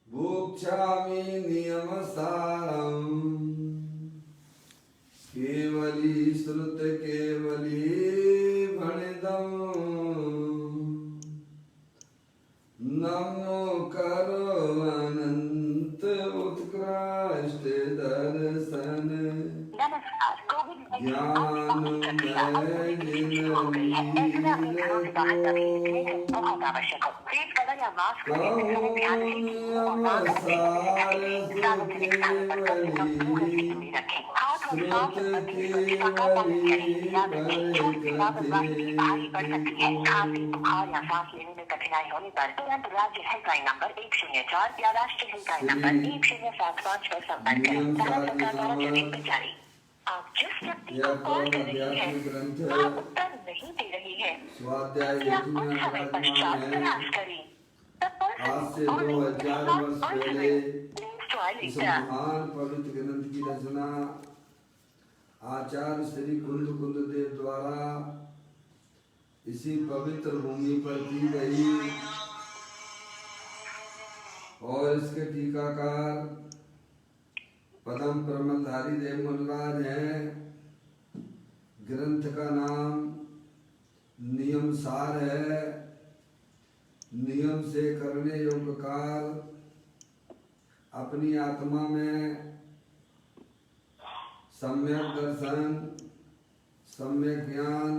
भोक्ष्यामि नियमसारम् केवली श्रुत केवली भणितम् नमो करो अनंत उत्कृष्ट दर्शन ज्ञान में कठिनाई होने पर तुरंत राज्य हेल्पलाइन नंबर 104 या राष्ट्रीय हेल्पलाइन नंबर 1075 पर संपर्क करें। भारत सरकार द्वारा जनहित जारी। आप जिस व्यक्ति को कॉल कर रही है वह उत्तर नहीं दे रही है, कृपया कुछ समय पश्चात प्रयास करें। आज से 2000 वर्ष पहले इस महान पवित्र ग्रंथ की रचना आचार्य श्री कुंद देव द्वारा इसी पवित्र भूमि पर की गई और इसके टीकाकार पदम प्रमलधारी देव मुनिराज हैं। ग्रंथ का नाम नियम सार है। नियम से करने योग्य कार्य अपनी आत्मा में सम्यक दर्शन, सम्यक ज्ञान,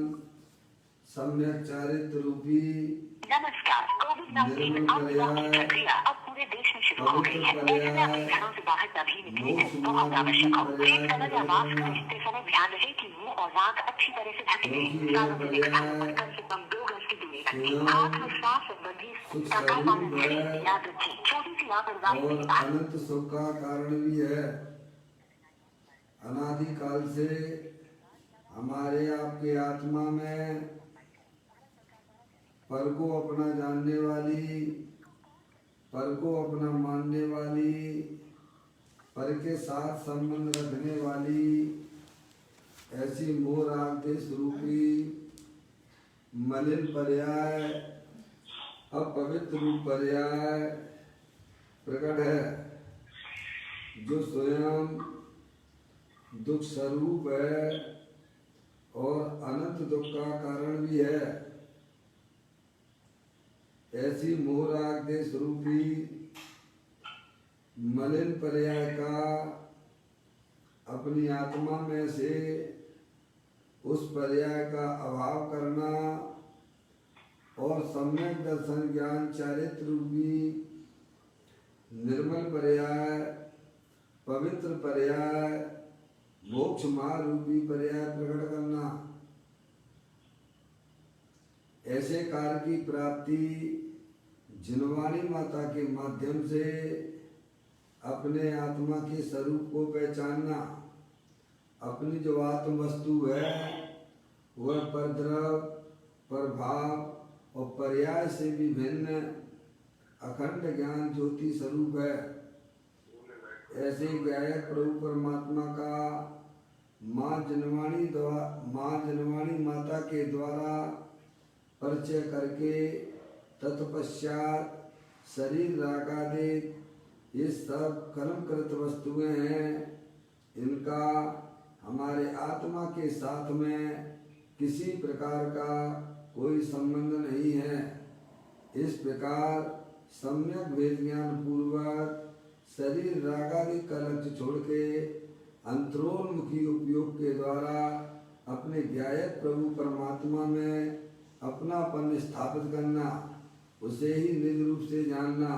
सम्यक चारित्र रूपी नमस्कार। कोविड-19 प्रक्रिया अब पूरे देश में शुरू हो गई है। ऐसे में अपने घरों से बाहर तभी निकलें बहुत आवश्यक हो। फेस कवर या मास्क पहनते समय ध्यान रहे कि मुंह और नाक अच्छी तरह से ढके रहें। कानों से लेकर कम से कम 2 गज की दूरी रखें। हाथ में सांस संबंधी का पालन करें। याद रखें, छोटी सी लापरवाही और अनंत सुख का कारण भी है। अनादि काल से हमारे आपके आत्मा में पर को अपना जानने वाली, पर को अपना मानने वाली, पर के साथ संबंध रखने वाली ऐसी मोह राग देश रूपी मलिन पर्याय, अपवित्र रूप पर्याय प्रकट है, जो स्वयं दुख स्वरूप है और अनंत दुख का कारण भी है। ऐसी मोह राग देश रूपी मलिन पर्याय का अपनी आत्मा में से उस पर्याय का अभाव करना और सम्यक दर्शन ज्ञान चारित्र रूपी निर्मल पर्याय, पवित्र पर्याय, मोक्ष मार्ग रूपी पर्याय प्रकट करना। ऐसे कार्य की प्राप्ति जिनवाणी माता के माध्यम से अपने आत्मा के स्वरूप को पहचानना। अपनी जो आत्म वस्तु है वह परद्रव, प्रभाव और पर्याय से भी भिन्न अखंड ज्ञान ज्योति स्वरूप है। ऐसे गायक प्रभु परमात्मा का माँ जनवाणी माता के द्वारा परिचय करके तत्पश्चात शरीर रागादि ये सब कर्मकृत वस्तुएं हैं। इनका हमारे आत्मा के साथ में किसी प्रकार का कोई संबंध नहीं है। इस प्रकार सम्यक वेद ज्ञान पूर्वक शरीर रागादि का लक्ष्य छोड़ के अंतरोन्मुखी उपयोग के द्वारा अपने ज्ञायक प्रभु परमात्मा में अपनापन स्थापित करना, उसे ही निज रूप से जानना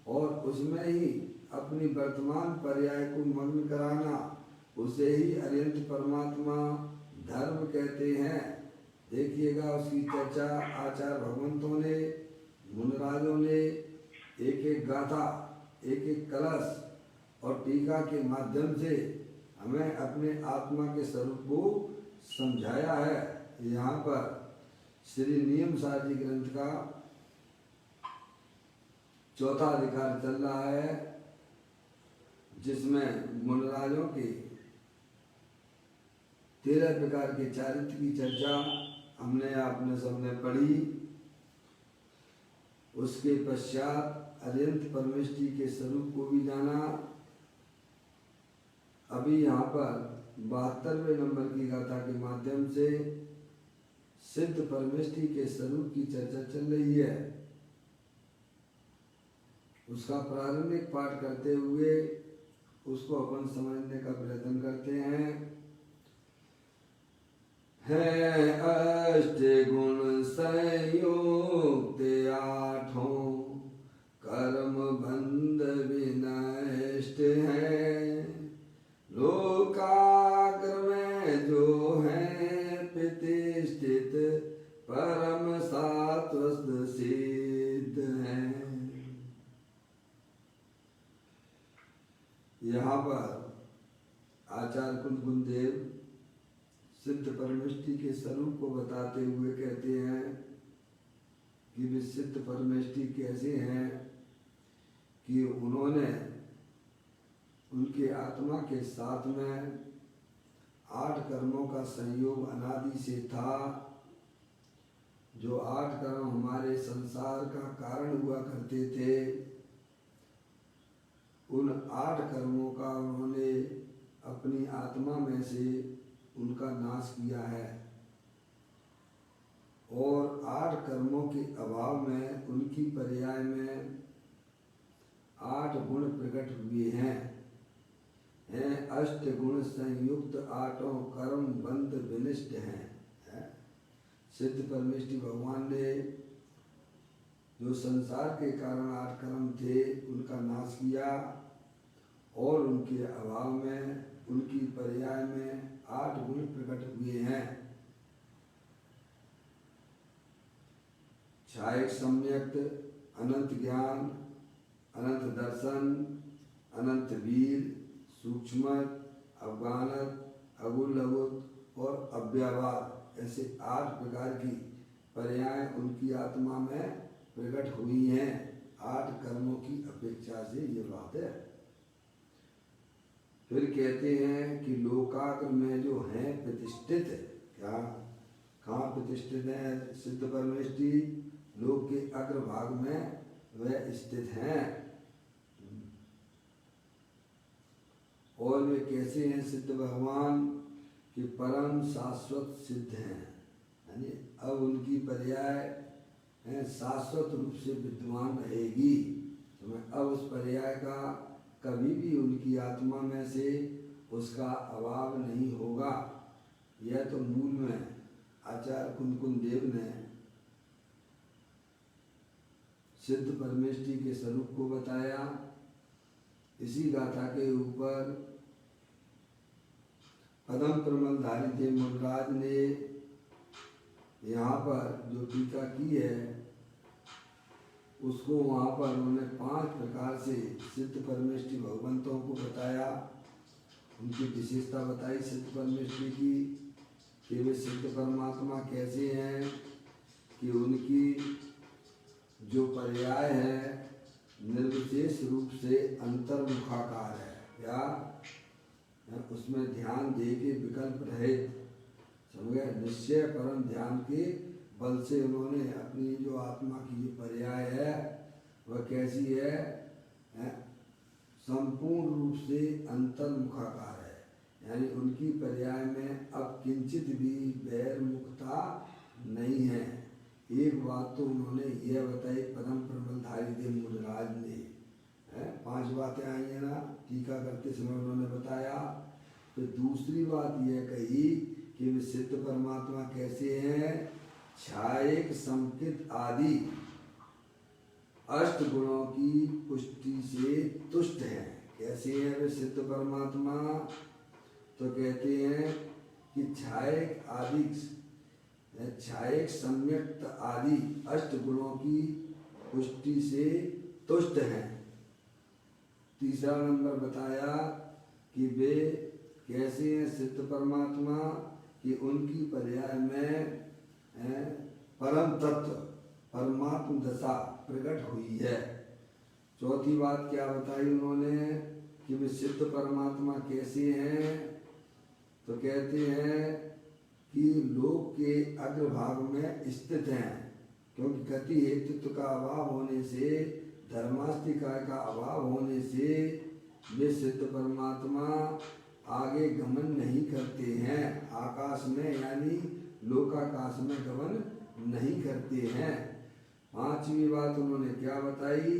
और उसमें ही अपनी वर्तमान पर्याय को मग्न कराना, उसे ही अरिहंत परमात्मा धर्म कहते हैं। देखिएगा उसकी चर्चा आचार्य भगवंतों ने, मुनिराजों ने एक एक गाथा, एक एक कलश और टीका के माध्यम से हमें अपने आत्मा के स्वरूप को समझाया है। यहाँ पर श्री नियम सार जी ग्रंथ का चौथा अधिकार चल रहा है, जिसमें मुनिराजों के 13 प्रकार के चारित्र की चर्चा हमने आपने सबने पढ़ी। उसके पश्चात अनंत परमेष्टि के स्वरूप को भी जाना। अभी यहाँ पर 72वें नंबर की गाथा के माध्यम से सिद्ध परमेष्टि के स्वरूप की चर्चा चल रही है। उसका प्रारंभिक पाठ करते हुए उसको अपन समझने का प्रयत्न करते हैं। है अष्ट गुण संयुक्त आठों कर्म बंध विनष्ट है। लोकाग्र में जो है प्रतिष्ठित परम सात्वस्त सिद्ध है। यहाँ पर आचार्य कुंद देव सिद्ध परमेष्टि के स्वरूप को बताते हुए कहते हैं कि वे सिद्ध परमेष्टि कैसे हैं कि उन्होंने उनके आत्मा के साथ में 8 कर्मों का संयोग अनादि से था। जो 8 कर्म हमारे संसार का कारण हुआ करते थे, उन 8 कर्मों का उन्होंने अपनी आत्मा में से उनका नाश किया है और 8 कर्मों के अभाव में उनकी पर्याय में 8 गुण प्रकट हुए हैं। अष्ट गुण संयुक्त 8 कर्म बंध विनिष्ट हैं। सिद्ध परमेष्टि भगवान ने जो संसार के कारण 8 कर्म थे उनका नाश किया और उनके अभाव में उनकी पर्याय में 8 गुण प्रकट हुए हैं। छायक सम्यक्त, अनंत ज्ञान, अनंत दर्शन, अनंत वीर, सूक्ष्म, अवगानत, अगुलगुत और अव्यवहार, ऐसे 8 प्रकार की पर्याय उनकी आत्मा में प्रकट हुई हैं। 8 कर्मों की अपेक्षा से ये बात है। फिर कहते हैं कि लोकाग्र में जो है प्रतिष्ठित, क्या कहाँ प्रतिष्ठित है सिद्ध परमेष्टि? लोक के अग्रभाग में वह स्थित हैं। और वे कैसे हैं सिद्ध भगवान? कि परम शाश्वत सिद्ध हैं, यानी अब उनकी पर्याय शाश्वत रूप से विद्यमान रहेगी। तो मैं अब उस पर्याय का कभी भी उनकी आत्मा में से उसका अभाव नहीं होगा। यह तो मूल में आचार्य कुंद देव ने सिद्ध परमेष्टि के स्वरूप को बताया। इसी गाथा के ऊपर पदम प्रमलधारी देव मुनिराज ने यहाँ पर जो टीका की है उसको वहाँ पर उन्होंने 5 प्रकार से सिद्ध परमेष्टि भगवंतों को बताया। उनकी विशेषता बताई सिद्ध परमेष्टि की कि वे सिद्ध परमात्मा कैसे हैं कि उनकी जो पर्याय है निर्विशेष रूप से अंतर्मुखाकार है, या उसमें ध्यान दे के विकल्प रहित, समझे, निश्चय परम ध्यान के बल से उन्होंने अपनी जो आत्मा की जो पर्याय है वह कैसी है, संपूर्ण रूप से अंतर्मुखाकार है। यानी उनकी पर्याय में अब किंचित भी बहिर्मुखता नहीं है। एक बात तो उन्होंने यह बताई पदम प्रमलधारी देव मुनिराज ने, 5 बातें आई है ना टीका करते समय उन्होंने बताया। फिर दूसरी बात यह कही कि वे सिद्ध परमात्मा कैसे हैं, छायक संकित आदि 8 गुणों की पुष्टि से तुष्ट हैं। कैसे हैं वे सिद्ध परमात्मा? तो कहते हैं कि छायक सम्यक्त आदि 8 गुणों की पुष्टि से तुष्ट हैं। तीसरा नंबर बताया कि वे कैसे हैं सिद्ध परमात्मा कि उनकी पर्याय में परम तत्व परमात्म दशा प्रकट हुई है। चौथी बात क्या बताई उन्होंने कि वे सिद्ध परमात्मा कैसे हैं? तो कहते हैं कि लोक के अग्रभाग में स्थित हैं, क्योंकि गति हेतुत्व का अभाव होने से धर्मास्तिकाय का अभाव होने से वे सिद्ध परमात्मा आगे गमन नहीं करते हैं, आकाश में यानी लोकाकाश में गमन नहीं करते हैं। पांचवी बात उन्होंने क्या बताई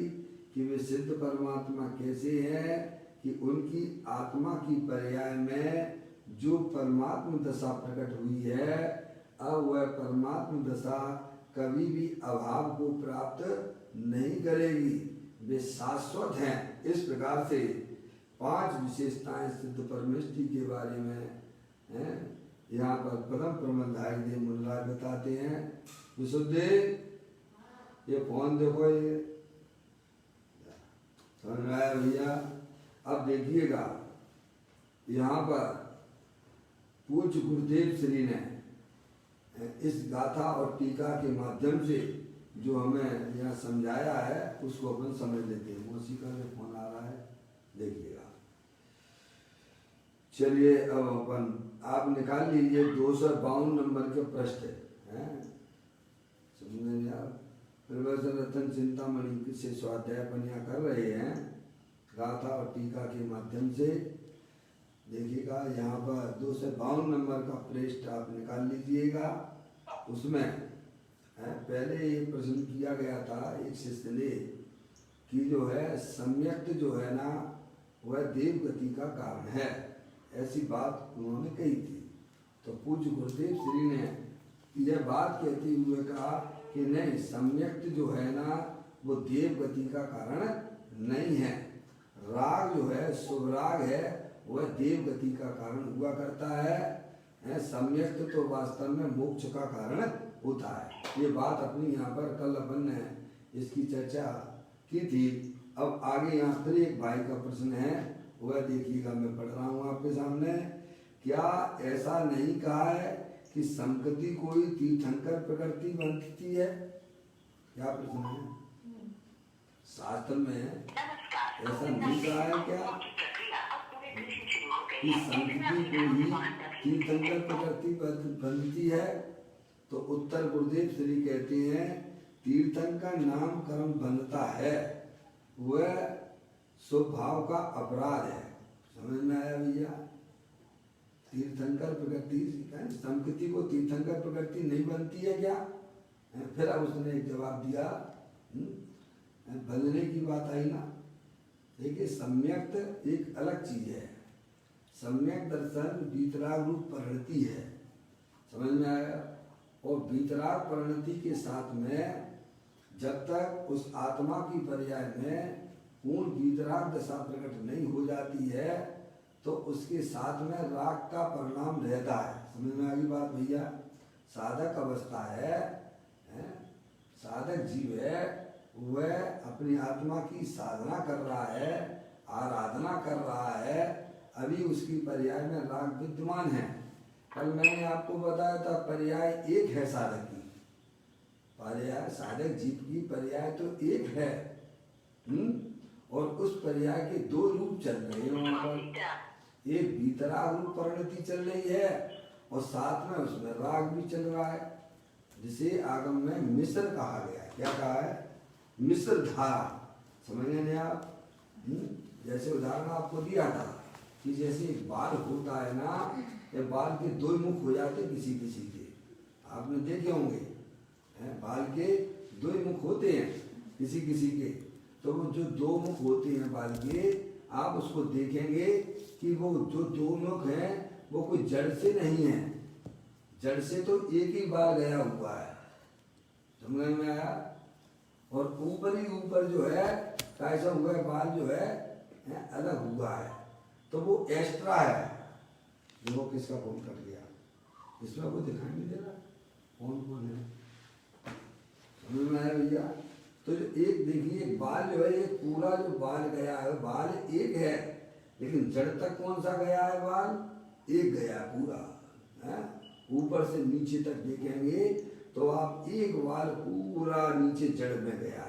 कि वे सिद्ध परमात्मा कैसे हैं कि उनकी आत्मा की पर्याय में जो परमात्म दशा प्रकट हुई है, अब वह परमात्म दशा कभी भी अभाव को प्राप्त नहीं करेगी, वे शाश्वत हैं। इस प्रकार से 5 विशेषताएं सिद्ध परमेष्टि के बारे में हैं। यहाँ पर परम प्रबंधायक देव मुनिराज बताते हैं। विशुद्धे ये फोन देखो, ये समझ में आया भैया? अब देखिएगा यहाँ पर पूज्य गुरुदेव श्री ने इस गाथा और टीका के माध्यम से जो हमें यहाँ समझाया है उसको अपन समझ लेते हैं। मौसी का भी फोन आ रहा है, देखिएगा। चलिए अब अपन आप निकाल लीजिए 252 नंबर के पृष्ठ हैं, समझेंगे आप। प्रवचन रतन चिंतामणि से स्वाध्याय अपन यहाँ कर रहे हैं गाथा और टीका के माध्यम से। देखिएगा यहाँ पर 252 नंबर का पृष्ठ आप निकाल लीजिएगा। उसमें पहले ये प्रश्न किया गया था एक शिष्य ने कि जो है सम्यक्त जो है ना वह देव गति का कारण है, ऐसी बात उन्होंने कही थी। तो पूज्य गुरुदेव श्री ने यह बात कहते हुए कहा कि नहीं, सम्यक्त जो है ना वो देव गति का कारण नहीं है। राग जो है शुभ राग है वह देव गति का कारण हुआ करता है। सम्यक्त तो वास्तव में मोक्ष का कारण होता है। ये बात अपनी यहाँ पर कल अपन ने इसकी चर्चा की थी। अब आगे यहाँ फिर एक भाई का प्रश्न है, वह देखिएगा, मैं पढ़ रहा हूँ आपके सामने। क्या ऐसा नहीं कहा है कि संगति कोई तीर्थंकर प्रकृति बनती है? क्या प्रश्न है? शास्त्र में ऐसा नहीं कहा है क्या कि संगति कोई तीर्थंकर प्रकृति बनती है? तो उत्तर गुरुदेव श्री कहते हैं तीर्थंकर नाम कर्म बनता है, वह स्वभाव का अपराध है। समझ में आया भैया? तीर्थंकर प्रकृति संगति को तीर्थंकर प्रकृति नहीं बनती है क्या? फिर अब उसने एक जवाब दिया, बदलने की बात आई ना। देखिए सम्यक्त एक अलग चीज है। सम्यक दर्शन वीतराग रूप परिणति है, समझ में आया? और वीतराग परिणति के साथ में जब तक उस आत्मा की पर्याय में पूर्ण वीतराग दशा प्रकट नहीं हो जाती है तो उसके साथ में राग का परिणाम रहता है। समझ में आ गई बात भैया? साधक अवस्था है, साधक जीव है, वह अपनी आत्मा की साधना कर रहा है, आराधना कर रहा है, अभी उसकी पर्याय में राग विद्यमान है। कल मैंने आपको बताया था पर्याय एक है साधक की, पर्याय साधक जीव की पर्याय तो एक है, और उस पर्याय के 2 रूप चल रहे हैं वहाँ पर। एक वीतराग रूप परिणति चल रही है और साथ में उसमें राग भी चल रहा है, जिसे आगम में मिश्र कहा गया है। क्या कहा है? मिश्र धारा। समझ गए आप? जैसे उदाहरण आपको दिया था कि जैसे बाल होता है ना, ये बाल के 2 मुख हो जाते किसी किसी के, आपने देखे होंगे, बाल के 2 मुख होते हैं किसी किसी के। तो वो जो 2 मुख होते हैं बाल के, आप उसको देखेंगे कि वो जो 2 मुख हैं वो कोई जड़ से नहीं है, जड़ से तो एक ही बाल गया हुआ है। समझ में आया? और ऊपर ही ऊपर जो है कैसा हुआ है, बाल जो है अलग हुआ है, तो वो एक्स्ट्रा है। वो किसका फोन कट गया? इसमें वो दिखाई नहीं दे रहा कौन है। समझ में आया भैया? तो जो एक देखिए बाल जो है, एक पूरा जो बाल गया है बाल एक है, लेकिन जड़ तक कौन सा गया है? बाल एक गया पूरा है। ऊपर से नीचे तक देखेंगे तो आप एक बाल पूरा नीचे जड़ में गया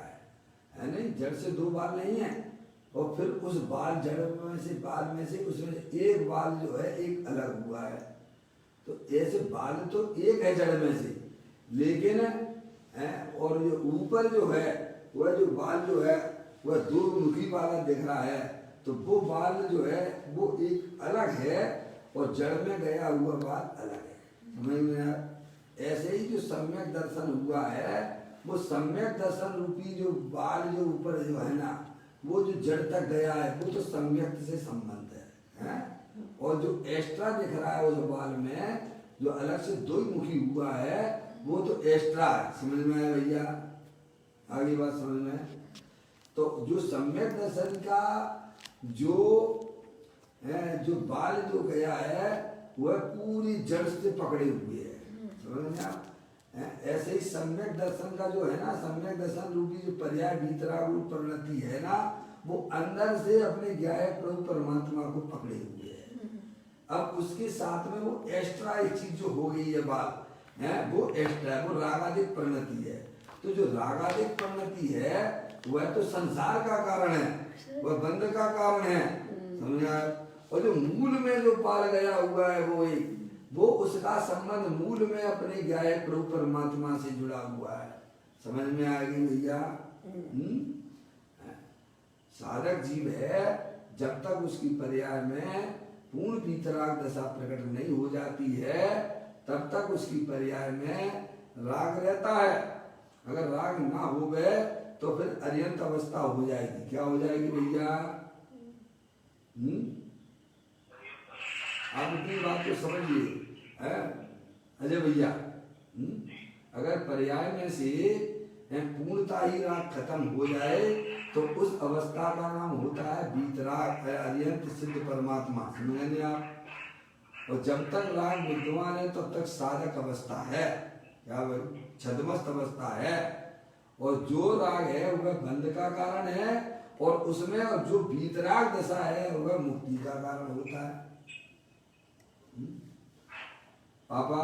है नहीं? जड़ से 2 बाल नहीं है, और फिर उस बाल जड़ में से बाल में से उसमें से एक बाल जो है एक अलग हुआ है। तो ऐसे बाल तो एक है जड़ में से, लेकिन और जो ऊपर जो है वह जो बाल जो है वह दो मुखी वाला दिख रहा है, तो वो बाल जो है वो एक अलग है और जड़ में गया हुआ बाल अलग है। समझ में आया? ऐसे ही जो सम्यक दर्शन हुआ है, वो सम्यक दर्शन रूपी जो बाल जो ऊपर जो है ना, वो जो जड़ तक गया है, वो तो सम्यक से संबंध है? और जो एक्स्ट्रा दिख रहा है उस बाल में, जो अलग से दो मुखी हुआ है, वो तो एक्स्ट्रा है। समझ में आया भैया? आगे बात समझ में? तो जो सम्यक दर्शन का जो बाल जो गया है, वह पूरी जड़ से पकड़े हुए है। समझ में आप? ऐसे ही सम्यक दर्शन का जो है ना, सम्यक दर्शन रूपी जो पर्याय भीतराग रूप परिणति है ना, वो अंदर से अपने ज्ञाय प्रभु परमात्मा को पकड़े हुए है। अब उसके साथ में वो एक्स्ट्रा एक चीज जो हो गई है बात है, वो एक्स्ट्रा है, वो रागादिक परिणति है। तो जो रागादिक परिणति है वह तो संसार का कारण है, वह बंध का कारण है। समझा? और जो मूल में जो पाल गया हुआ है वो उसका संबंध मूल में अपने ज्ञाय प्रभु परमात्मा से जुड़ा हुआ है। समझ में आ गई भैया? साधक जीव है, जब तक उसकी पर्याय में पूर्ण वीतराग दशा प्रकट नहीं हो जाती है, तब तक उसकी पर्याय में राग रहता है। अगर राग ना हो गए तो फिर अर्यंत अवस्था हो जाएगी। क्या हो जाएगी भैया? आप अपनी बात को समझिए अजय भैया। अगर पर्याय में से पूर्णता ही राग खत्म हो जाए तो उस अवस्था का नाम होता है वीतराग, अर्यंत सिद्ध परमात्मा। समझेंगे आप? और जब तक राग विद्यमान है तब तक साधक अवस्था है, क्या छद्मस्त अवस्था है। और जो राग है वह बंध का कारण है, और उसमें और जो वीतराग दशा है वह मुक्ति का कारण होता है। पापा,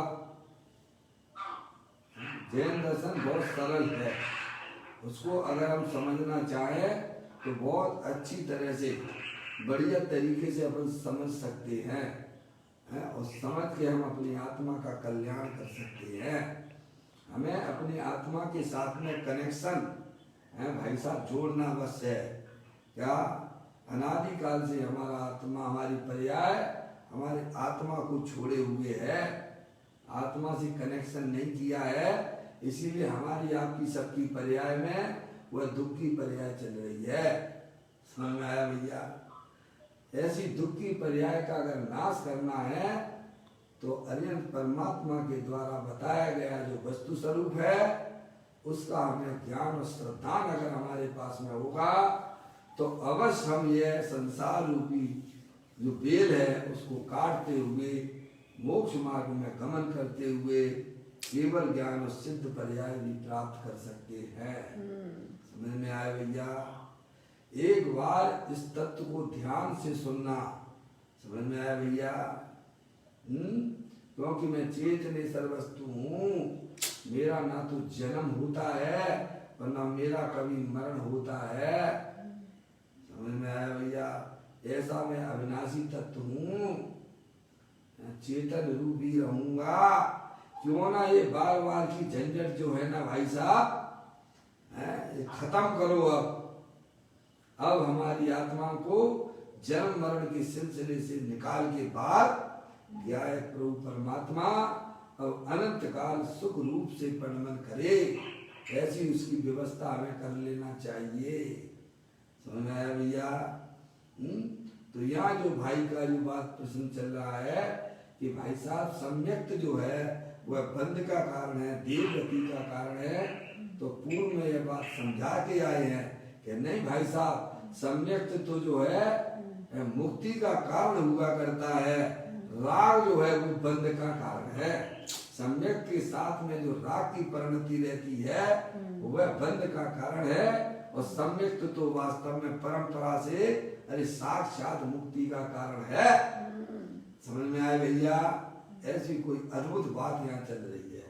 जैन दर्शन बहुत सरल है, उसको अगर हम समझना चाहें तो बहुत अच्छी तरह से बढ़िया तरीके से अपन समझ सकते हैं, और समझ के हम अपनी आत्मा का कल्याण कर सकते हैं। हमें अपनी आत्मा के साथ में कनेक्शन भाई साहब जोड़ना बस है। क्या अनादिकाल से हमारा आत्मा, हमारी पर्याय हमारे आत्मा को छोड़े हुए है, आत्मा से कनेक्शन नहीं किया है, इसीलिए हमारी आपकी सबकी पर्याय में वह दुख की पर्याय चल रही है। समझ में आया भैया? ऐसी दुख की पर्याय का अगर नाश करना है तो अरिहंत परमात्मा के द्वारा बताया गया जो वस्तु स्वरूप है उसका हमें ज्ञान और श्रद्धान अगर हमारे पास में होगा तो अवश्य हम ये संसार रूपी जो बेल है उसको काटते हुए मोक्ष मार्ग में गमन करते हुए केवल ज्ञान और सिद्ध पर्याय भी प्राप्त कर सकते हैं। समझ में आया भैया? एक बार इस तत्व को ध्यान से सुनना। समझ में आया भैया? क्योंकि मैं चेतन सर्वस्तु हूँ, मेरा ना तो जन्म होता है और ना मेरा कभी मरण होता है। समझ में आया भैया? ऐसा मैं अविनाशी तत्व हूँ, चेतन रूप ही रहूंगा। क्यों ना ये बार बार की झंझट जो है ना भाई साहब खत्म करो। अब हमारी आत्मा को जन्म मरण के सिलसिले से निकाल के बाद ज्ञाय प्रभु परमात्मा और अनंत काल सुख रूप से परिणमन करे, ऐसी उसकी व्यवस्था हमें कर लेना चाहिए। समझ में आया भैया? तो यहाँ जो भाई का जो बात प्रश्न चल रहा है कि भाई साहब सम्यक्त जो है वह बंध का कारण है, देव गति का कारण है, तो पूर्व में यह बात समझा के आए हैं कि नहीं भाई साहब, सम्यक्त तो जो है मुक्ति का कारण हुआ करता है, राग जो है वो बंध का कारण है। सम्यक के साथ में जो राग की परिणति रहती है वह बंध का कारण है, और सम्यक तो वास्तव में परंपरा से अरे साक्षात मुक्ति का कारण है। समझ में आए भैया? ऐसी कोई अद्भुत बात यहाँ चल रही है।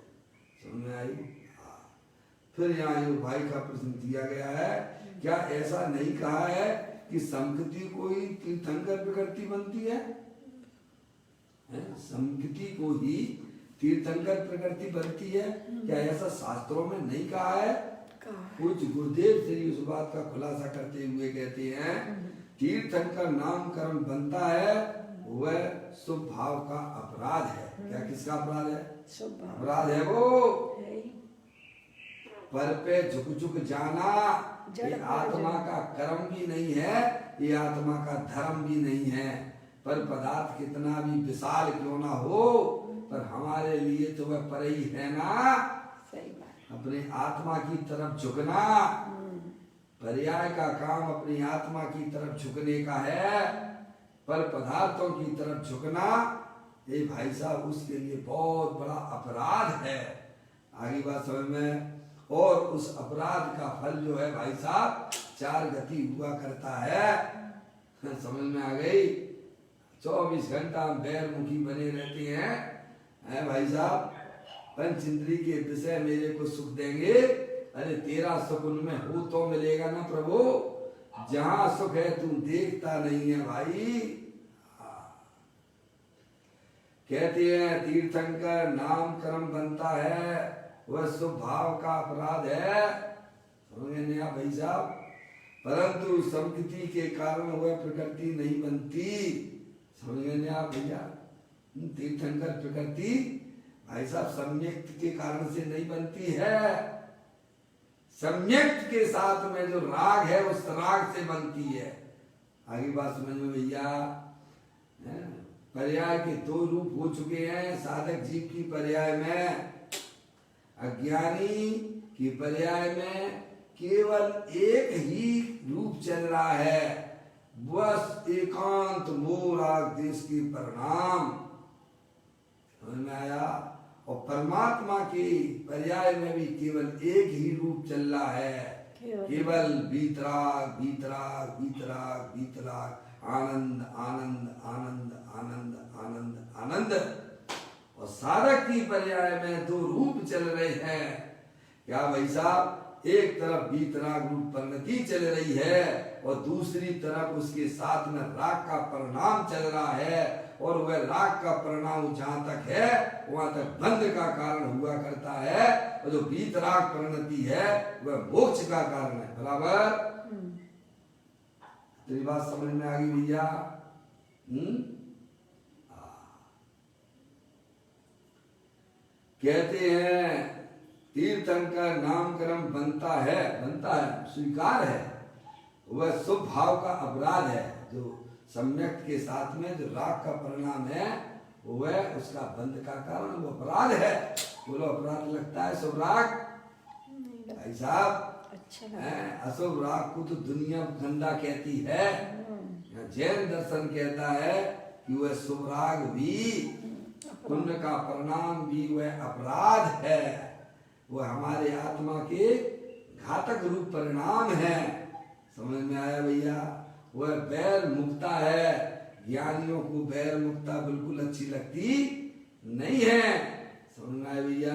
समझ में आई? फिर यहाँ ये भाई का प्रश्न दिया गया है, क्या ऐसा नहीं कहा है कि संकृति कोई तीर्थंकर प्रकृति बनती है? संकृति को ही तीर्थंकर प्रकृति बनती है, क्या ऐसा शास्त्रों में नहीं कहा है? कुछ गुरुदेव श्री उस बात का खुलासा करते हुए कहते हैं तीर्थंकर नाम कर्म बनता है वह शुभ भाव का अपराध है। क्या किसका अपराध है? अपराध है वो पर पे झुक झुक जाना। ये आत्मा का कर्म भी नहीं है, ये आत्मा का धर्म भी नहीं है। पर पदार्थ कितना भी विशाल क्यों ना हो पर हमारे लिए तो वह पर ही है ना। सही बात। अपने आत्मा की तरफ झुकना, पर्याय का काम अपनी आत्मा की तरफ झुकने का है। पर पदार्थों की तरफ झुकना ये भाई साहब उसके लिए बहुत बड़ा अपराध है। आगे बात समझ में। और उस अपराध का फल जो है भाई साहब 4 गति हुआ करता है। समझ में आ गई? 24 घंटा बैरमुखी बने रहते हैं भाई साहब। पंच इंद्री के विषय मेरे को सुख देंगे। अरे तेरा सुख उनमें हो तो मिलेगा ना प्रभु। जहां सुख है तू देखता नहीं है भाई। कहते हैं तीर्थंकर नाम कर्म बनता है वह शुभ भाव का अपराध है। समझ नहीं आ भाई साहब। परंतु संकृति के कारण वह प्रकृति नहीं बनती। समझ नहीं आ भैया। तीर्थंकर प्रकृति भाई साहब सम्यक्त के कारण से नहीं बनती है। सम्यक्त के साथ में जो राग है उस राग से बनती है। आगे बात समझ में भैया। पर्याय के 2 रूप हो चुके हैं साधक जीव की पर्याय में। अज्ञानी की पर्याय में केवल एक ही रूप चल रहा है, बस एकांत मोराग देश की परिणाम। समझ में आया? और परमात्मा की पर्याय में भी केवल एक ही रूप चल रहा है, केवल वीतराग वीतराग वीतराग वीतराग, आनंद आनंद आनंद आनंद आनंद आनंद। और साधक की पर्याय में 2 रूप चल रहे हैं। क्या भाई साहब? एक तरफ वीतराग रूप परिणति चल रही है और दूसरी तरफ उसके साथ में राग का परिणाम चल रहा है। और वह राग का परिणाम जहां तक है वहां तक बंध का कारण हुआ करता है और जो वीतराग परिणति है वह मोक्ष का कारण है। बराबर? तेरी बात समझ में आ गई भैया? कहते हैं तीर्थंकर नाम कर्म बनता है स्वीकार है वह शुभ भाव का अपराध है। जो सम्यक के साथ में जो राग का परिणाम है वह उसका बंध का कारण वो अपराध है। बोलो अपराध लगता है शुभ राग? भाई साहब अच्छा अशुभ राग को तो दुनिया गंदा कहती है। जैन दर्शन कहता है कि वह शुभ राग भी पुण्य का परिणाम भी वह अपराध है। वह हमारे आत्मा के घातक रूप परिणाम है। समझ में आया भैया? वह बैर मुक्ता है। ज्ञानियों को बैर मुक्ता बिल्कुल अच्छी लगती नहीं है। समझ में आया भैया?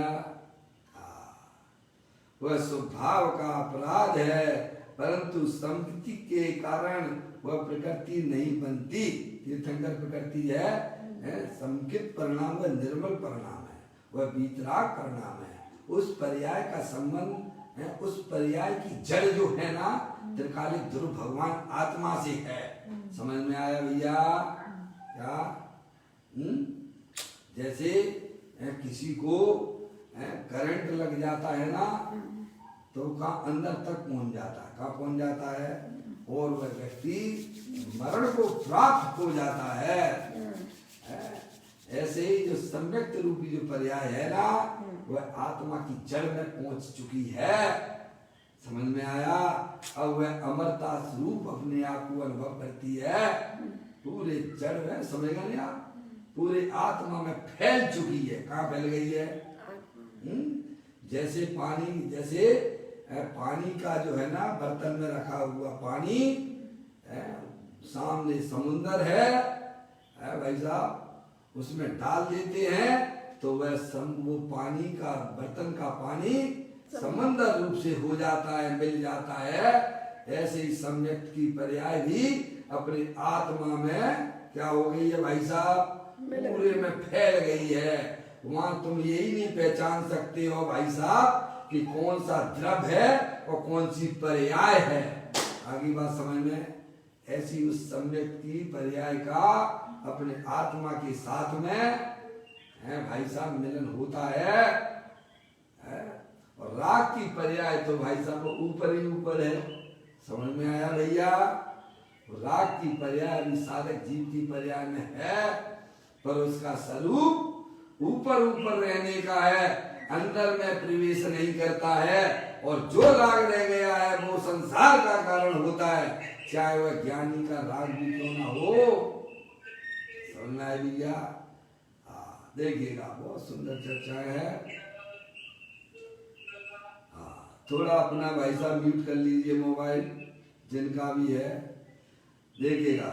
वह स्वभाव का अपराध है परंतु संकृति के कारण वह प्रकृति नहीं बनती। तीर्थंकर प्रकृति है संकित परिणाम, वह निर्मल परिणाम है, वह वीतराग परिणाम है। उस पर्याय का संबंध है, उस पर्याय की जड़ जो है ना त्रिकालिक ध्रुव भगवान आत्मा से है। समझ में आया भैया? क्या जैसे किसी को करंट लग जाता है ना तो कहाँ अंदर तक पहुंच जाता है। कहाँ पहुंच जाता है? और वह व्यक्ति मरण को प्राप्त हो जाता है। ऐसे ही जो सम्यक्त रूपी जो पर्याय है ना वह आत्मा की जड़ में पहुंच चुकी है। समझ में आया? अब वह अमरता स्वरूप अपने आप को अनुभव करती है। पूरे जड़ में समझेगा नहीं आप, पूरे आत्मा में फैल चुकी है। कहाँ फैल गई है? जैसे पानी का जो है ना बर्तन में रखा हुआ पानी सामने समुंदर है भाई साहब, उसमें डाल देते हैं तो वह वो पानी का बर्तन का पानी समंदर रूप से हो जाता है, मिल जाता है। ऐसे ही सम्यक की पर्याय भी अपनी आत्मा में क्या हो गई है भाई साहब? पूरे में फैल गई है। वहां तुम यही नहीं पहचान सकते हो भाई साहब कि कौन सा द्रव्य है और कौन सी पर्याय है। आगे बात समझ में। ऐसी उस सम्यक की पर्याय का अपने आत्मा के साथ में है भाई साहब मिलन होता है। और राग की पर्याय तो भाई साहब ऊपर ही ऊपर है। समझ में आया भैया। राग की पर्याय अभी साधक जीव की पर्याय में है, पर उसका स्वरूप ऊपर ऊपर रहने का है, अंदर में प्रवेश नहीं करता है। और जो राग रह गया है वो संसार का कारण होता है, चाहे वह ज्ञानी का राग भी क्यों ना हो। समझना है भैया। देखिएगा बहुत सुंदर चर्चा है। थोड़ा अपना भाई साहब म्यूट कर लीजिए मोबाइल, जिनका भी है। देखिएगा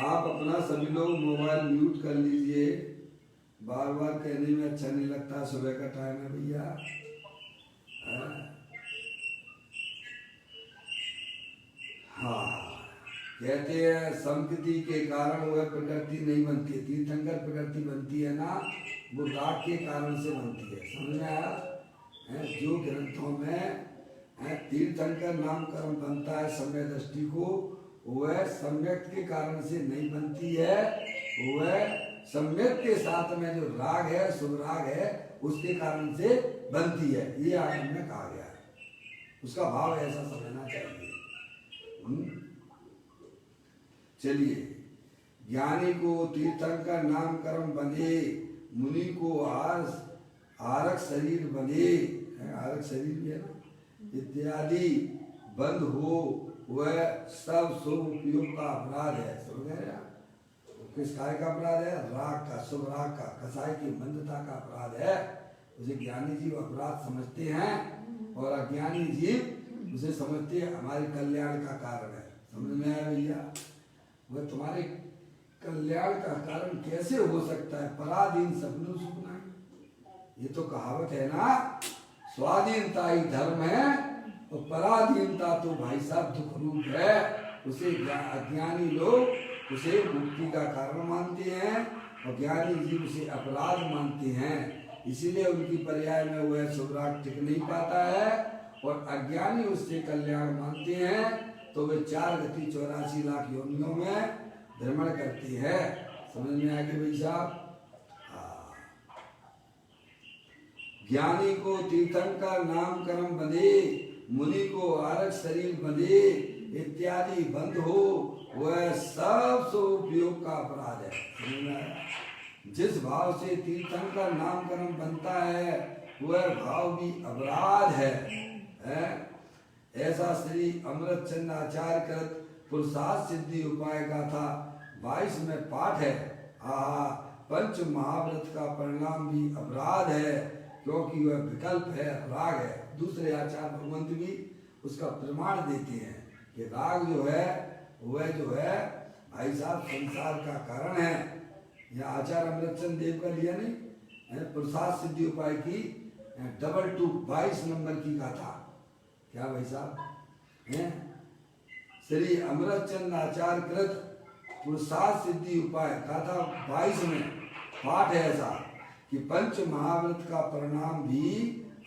आप अपना सभी लोग मोबाइल म्यूट कर लीजिए। बार बार कहने में अच्छा नहीं लगता, सुबह का टाइम है भैया। हाँ, कहते हैं संस्कृति के कारण वह प्रकृति नहीं बनती है। तीर्थंकर प्रकृति बनती है ना, वो राग के कारण से बनती है। समझ में आया। जो ग्रंथों में तीर्थंकर नामकरण बनता है समय दृष्टि को, वह सम्यक के कारण से नहीं बनती है। वह सम्यक के साथ में जो राग है, शुभ राग है, उसके कारण से बनती है। ये आगम में कहा गया है। उसका भाव ऐसा समझना चाहिए। चलिए, ज्ञानी को तीर्थंकर नामकरण बने, मुनि को आरक शरीर बने, आरक शरीर भी है ना, इत्यादि बंद हो, वह सब शुभ उपयोग का अपराध है। समझ रहे हैं। किस काय का अपराध है? राग का, शुभ राग का, कसाई की मंदता का अपराध है। उसे ज्ञानी जीव अपराध समझते हैं और अज्ञानी जीव उसे समझते हैं हमारे कल्याण का कारण है। समझ में आया भैया। वह तुम्हारे कल्याण का कारण कैसे हो सकता है? पराधीन सपनों सुपना। ये तो कहावत है ना, स्वाधीनता ही धर्म है और पराधीनता तो भाई साहब दुख रूप है। उसे अज्ञानी लोग उसे मुक्ति का कारण मानते हैं और ज्ञानी जीव उसे अपराध मानते हैं। इसीलिए उनकी पर्याय में वह शुभ राग टिक नहीं पाता है और अज्ञानी उससे कल्याण मानते हैं, तो वे 4 गति 84 लाख योनियों में भ्रमण करती है। समझ में आ गई भाई साहब। ज्ञानी को तीर्थंकर नामकरण बने, मुनि को आरक शरीर बने, इत्यादि बंद हो, वह सब उपयोग का अपराध है। जिस भाव से तीर्थंकर नामकरण बनता है वह भाव भी अपराध है। ऐसा श्री अमृतचंद आचार्य कृत पुरुषार्थ सिद्धि उपाय गाथा 22 में पाठ है। पंच महाव्रत का परिणाम भी अपराध है, क्योंकि वह विकल्प है, राग है। दूसरे आचार्य भगवंत भी उसका प्रमाण देते हैं कि राग जो है वह जो है भाई साहब संसार का कारण है। यह आचार्य अमृतचंद देव का लिया नहीं, पुरुषार्थ सिद्धि उपाय की 22 नंबर की गाथा। क्या भाई साहब, श्री अमृतचंद आचार्य कृत पुरुषार्थ सिद्धि उपाय गाथा 22 में पाठ है ऐसा कि पंच महाव्रत का परिणाम भी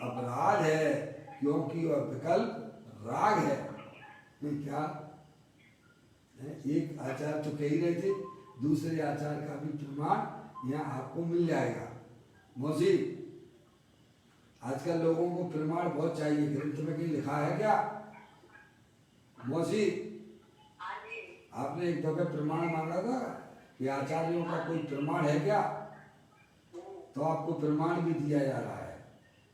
अपराध है, क्योंकि वह विकल्प राग है। क्या एक आचार्य तो कह ही रहे थे, दूसरे आचार्य का भी प्रमाण यहाँ आपको मिल जाएगा। मौसी, आजकल लोगों को प्रमाण बहुत चाहिए। ग्रंथ में कहीं लिखा है क्या? मौसी, आपने एक दफे प्रमाण मांगा था कि आचार्यों का कोई प्रमाण है क्या? तो आपको प्रमाण भी दिया जा रहा है।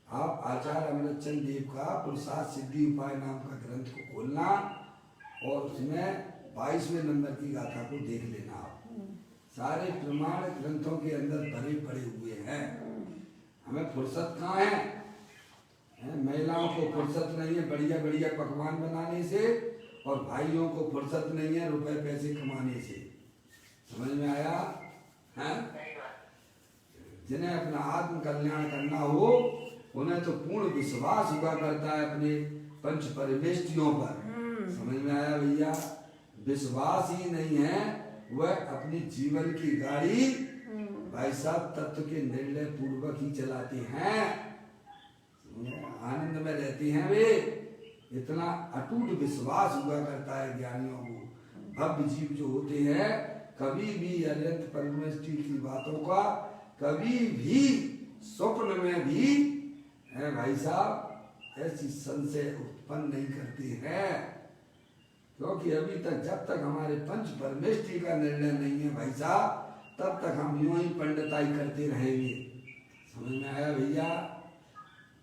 आप आचार्य अमृतचंद देव का पुरुषार्थ सिद्धि उपाय नाम का ग्रंथ को खोलना और उसमें 22वें नंबर की गाथा को देख लेना। आप सारे प्रमाण ग्रंथों के अंदर भरे पड़े हुए हैं। हमें फुर्सत कहाँ है? महिलाओं को फुर्सत नहीं है बढ़िया बढ़िया पकवान बनाने से, और भाइयों को फुर्सत नहीं है रुपए पैसे कमाने से। समझ में आया? जिन्हें अपना आत्म कल्याण करना हो, उन्हें तो पूर्ण विश्वास हुआ करता है अपने पंच परिवेष्टियों पर। समझ में आया भैया? विश्वास ही नहीं है, वह अपनी जीवन की गाड़ी भाई साहब तत्व के निर्णय पूर्वक ही चलाते हैं, आनंद में रहते हैं वे। इतना अटूट विश्वास हुआ करता है ज्ञानियों को। भव्य जीव जो होते हैं कभी भी अनंत परमेष्टि की बातों का कभी भी स्वप्न में भी है भाई साहब ऐसी संशय उत्पन्न नहीं करते हैं, क्योंकि अभी तक जब तक हमारे पंच परमेष्टि का निर्णय नहीं है भाई साहब तब तक हम यूं ही पंडिताई करते रहेंगे। समझ में आया भैया?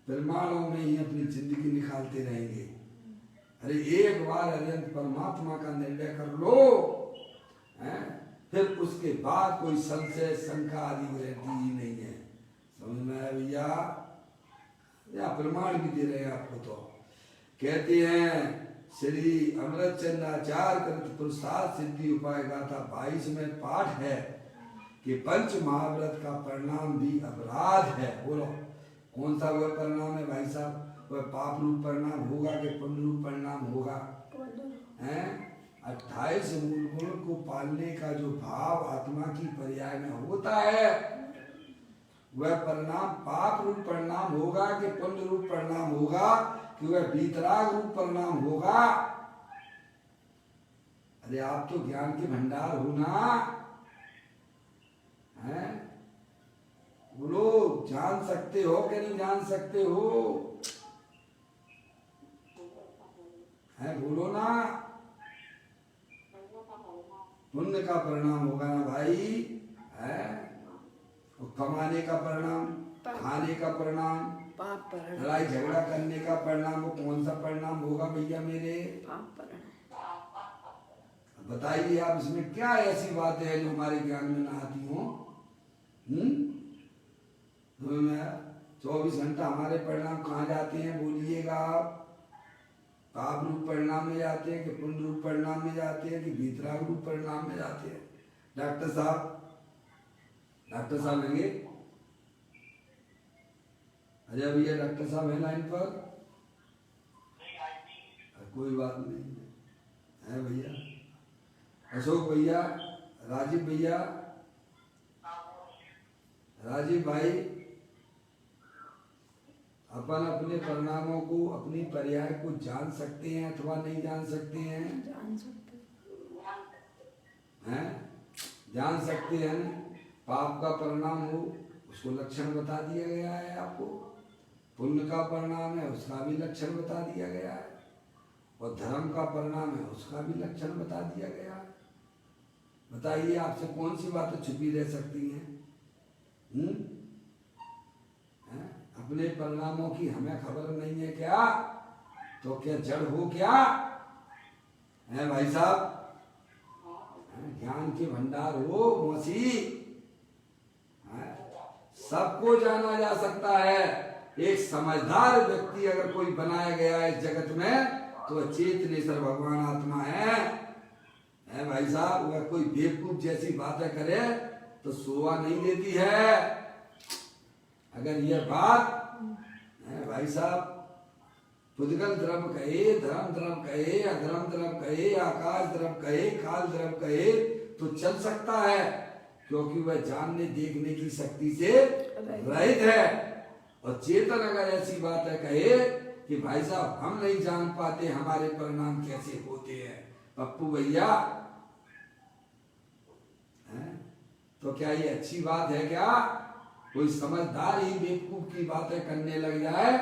प्रमाणों में ही अपनी जिंदगी निकालते रहेंगे। अरे एक बार अनंत परमात्मा का निर्णय कर लो है, फिर उसके बाद कोई संशय शंका आदि रहती ही नहीं है। समझ में आया भैया? या प्रमाण भी दे रहे हैं आपको। तो कहते हैं श्री अमृत चंद्राचार्य कृत पुरुषार्थ सिद्धि उपाय गाथा 22 में पाठ है कि पंच महाव्रत का परिणाम भी अपराध है। बोलो कौन सा वह परिणाम है भाई साहब? वह पाप रूप परिणाम होगा कि पुण्य रूप परिणाम होगा? हैं 28 मूल गुण को पालने का जो भाव आत्मा की पर्याय में होता है वह परिणाम पाप रूप परिणाम होगा कि पुण्य रूप परिणाम होगा कि वह वीतराग रूप परिणाम होगा? अरे आप तो ज्ञान के भंडार हो ना, हैं? बोलो जान सकते हो कि नहीं जान सकते हो? हैं बोलो ना। पुण्य का परिणाम होगा ना भाई, है कमाने का परिणाम, खाने का परिणाम, लड़ाई झगड़ा करने का परिणाम, वो कौन सा परिणाम होगा भैया मेरे? बताइए आप, इसमें क्या ऐसी बातें हैं जो हमारे ज्ञान में ना आती हो? 24 घंटा हमारे परिणाम कहाँ जाते हैं बोलिएगा आप? पाप रूप परिणाम में जाते हैं कि पुण्य रूप परिणाम में जाते हैं कि वीतराग रूप परिणाम में जाते हैं? डॉक्टर साहब होंगे? अजय भैया डॉक्टर साहब है लाइन पर? कोई बात नहीं है भैया। अशोक भैया, राजीव भैया, राजीव भाई, अपन अपने परिणामों को अपनी पर्याय को जान सकते हैं अथवा नहीं जान सकते हैं? जान सकते हैं। जान सकते हैं। पाप का परिणाम हो उसको लक्षण बता दिया गया है आपको, पुण्य का परिणाम है उसका भी लक्षण बता दिया गया है, और धर्म का परिणाम है उसका भी लक्षण बता दिया गया है। बताइए आपसे कौन सी बातें छुपी रह सकती हैं? अपने परिणामों की हमें खबर नहीं है क्या? तो क्या जड़ हो क्या है भाई साहब? ज्ञान के भंडार हो मौसी, सबको जाना जा सकता है। एक समझदार व्यक्ति अगर कोई बनाया गया है जगत में तो चेतनेश्वर भगवान आत्मा है भाई साहब। वह कोई बेवकूफ जैसी बातें करे तो शोभा नहीं देती है। अगर यह बात है भाई साहब पुद्गल द्रव कहे, धर्म द्रव कहे, अधर्म द्रव कहे, आकाश द्रव कहे, काल द्रव कहे तो चल सकता है, क्योंकि वह जानने देखने की शक्ति से रहित है। और चेतन अगर ऐसी बात है कहे कि भाई साहब हम नहीं जान पाते हमारे परिणाम कैसे होते हैं पप्पू भैया, तो क्या ये अच्छी बात है क्या? कोई समझदार ही बेवकूफ की बातें करने लग जाए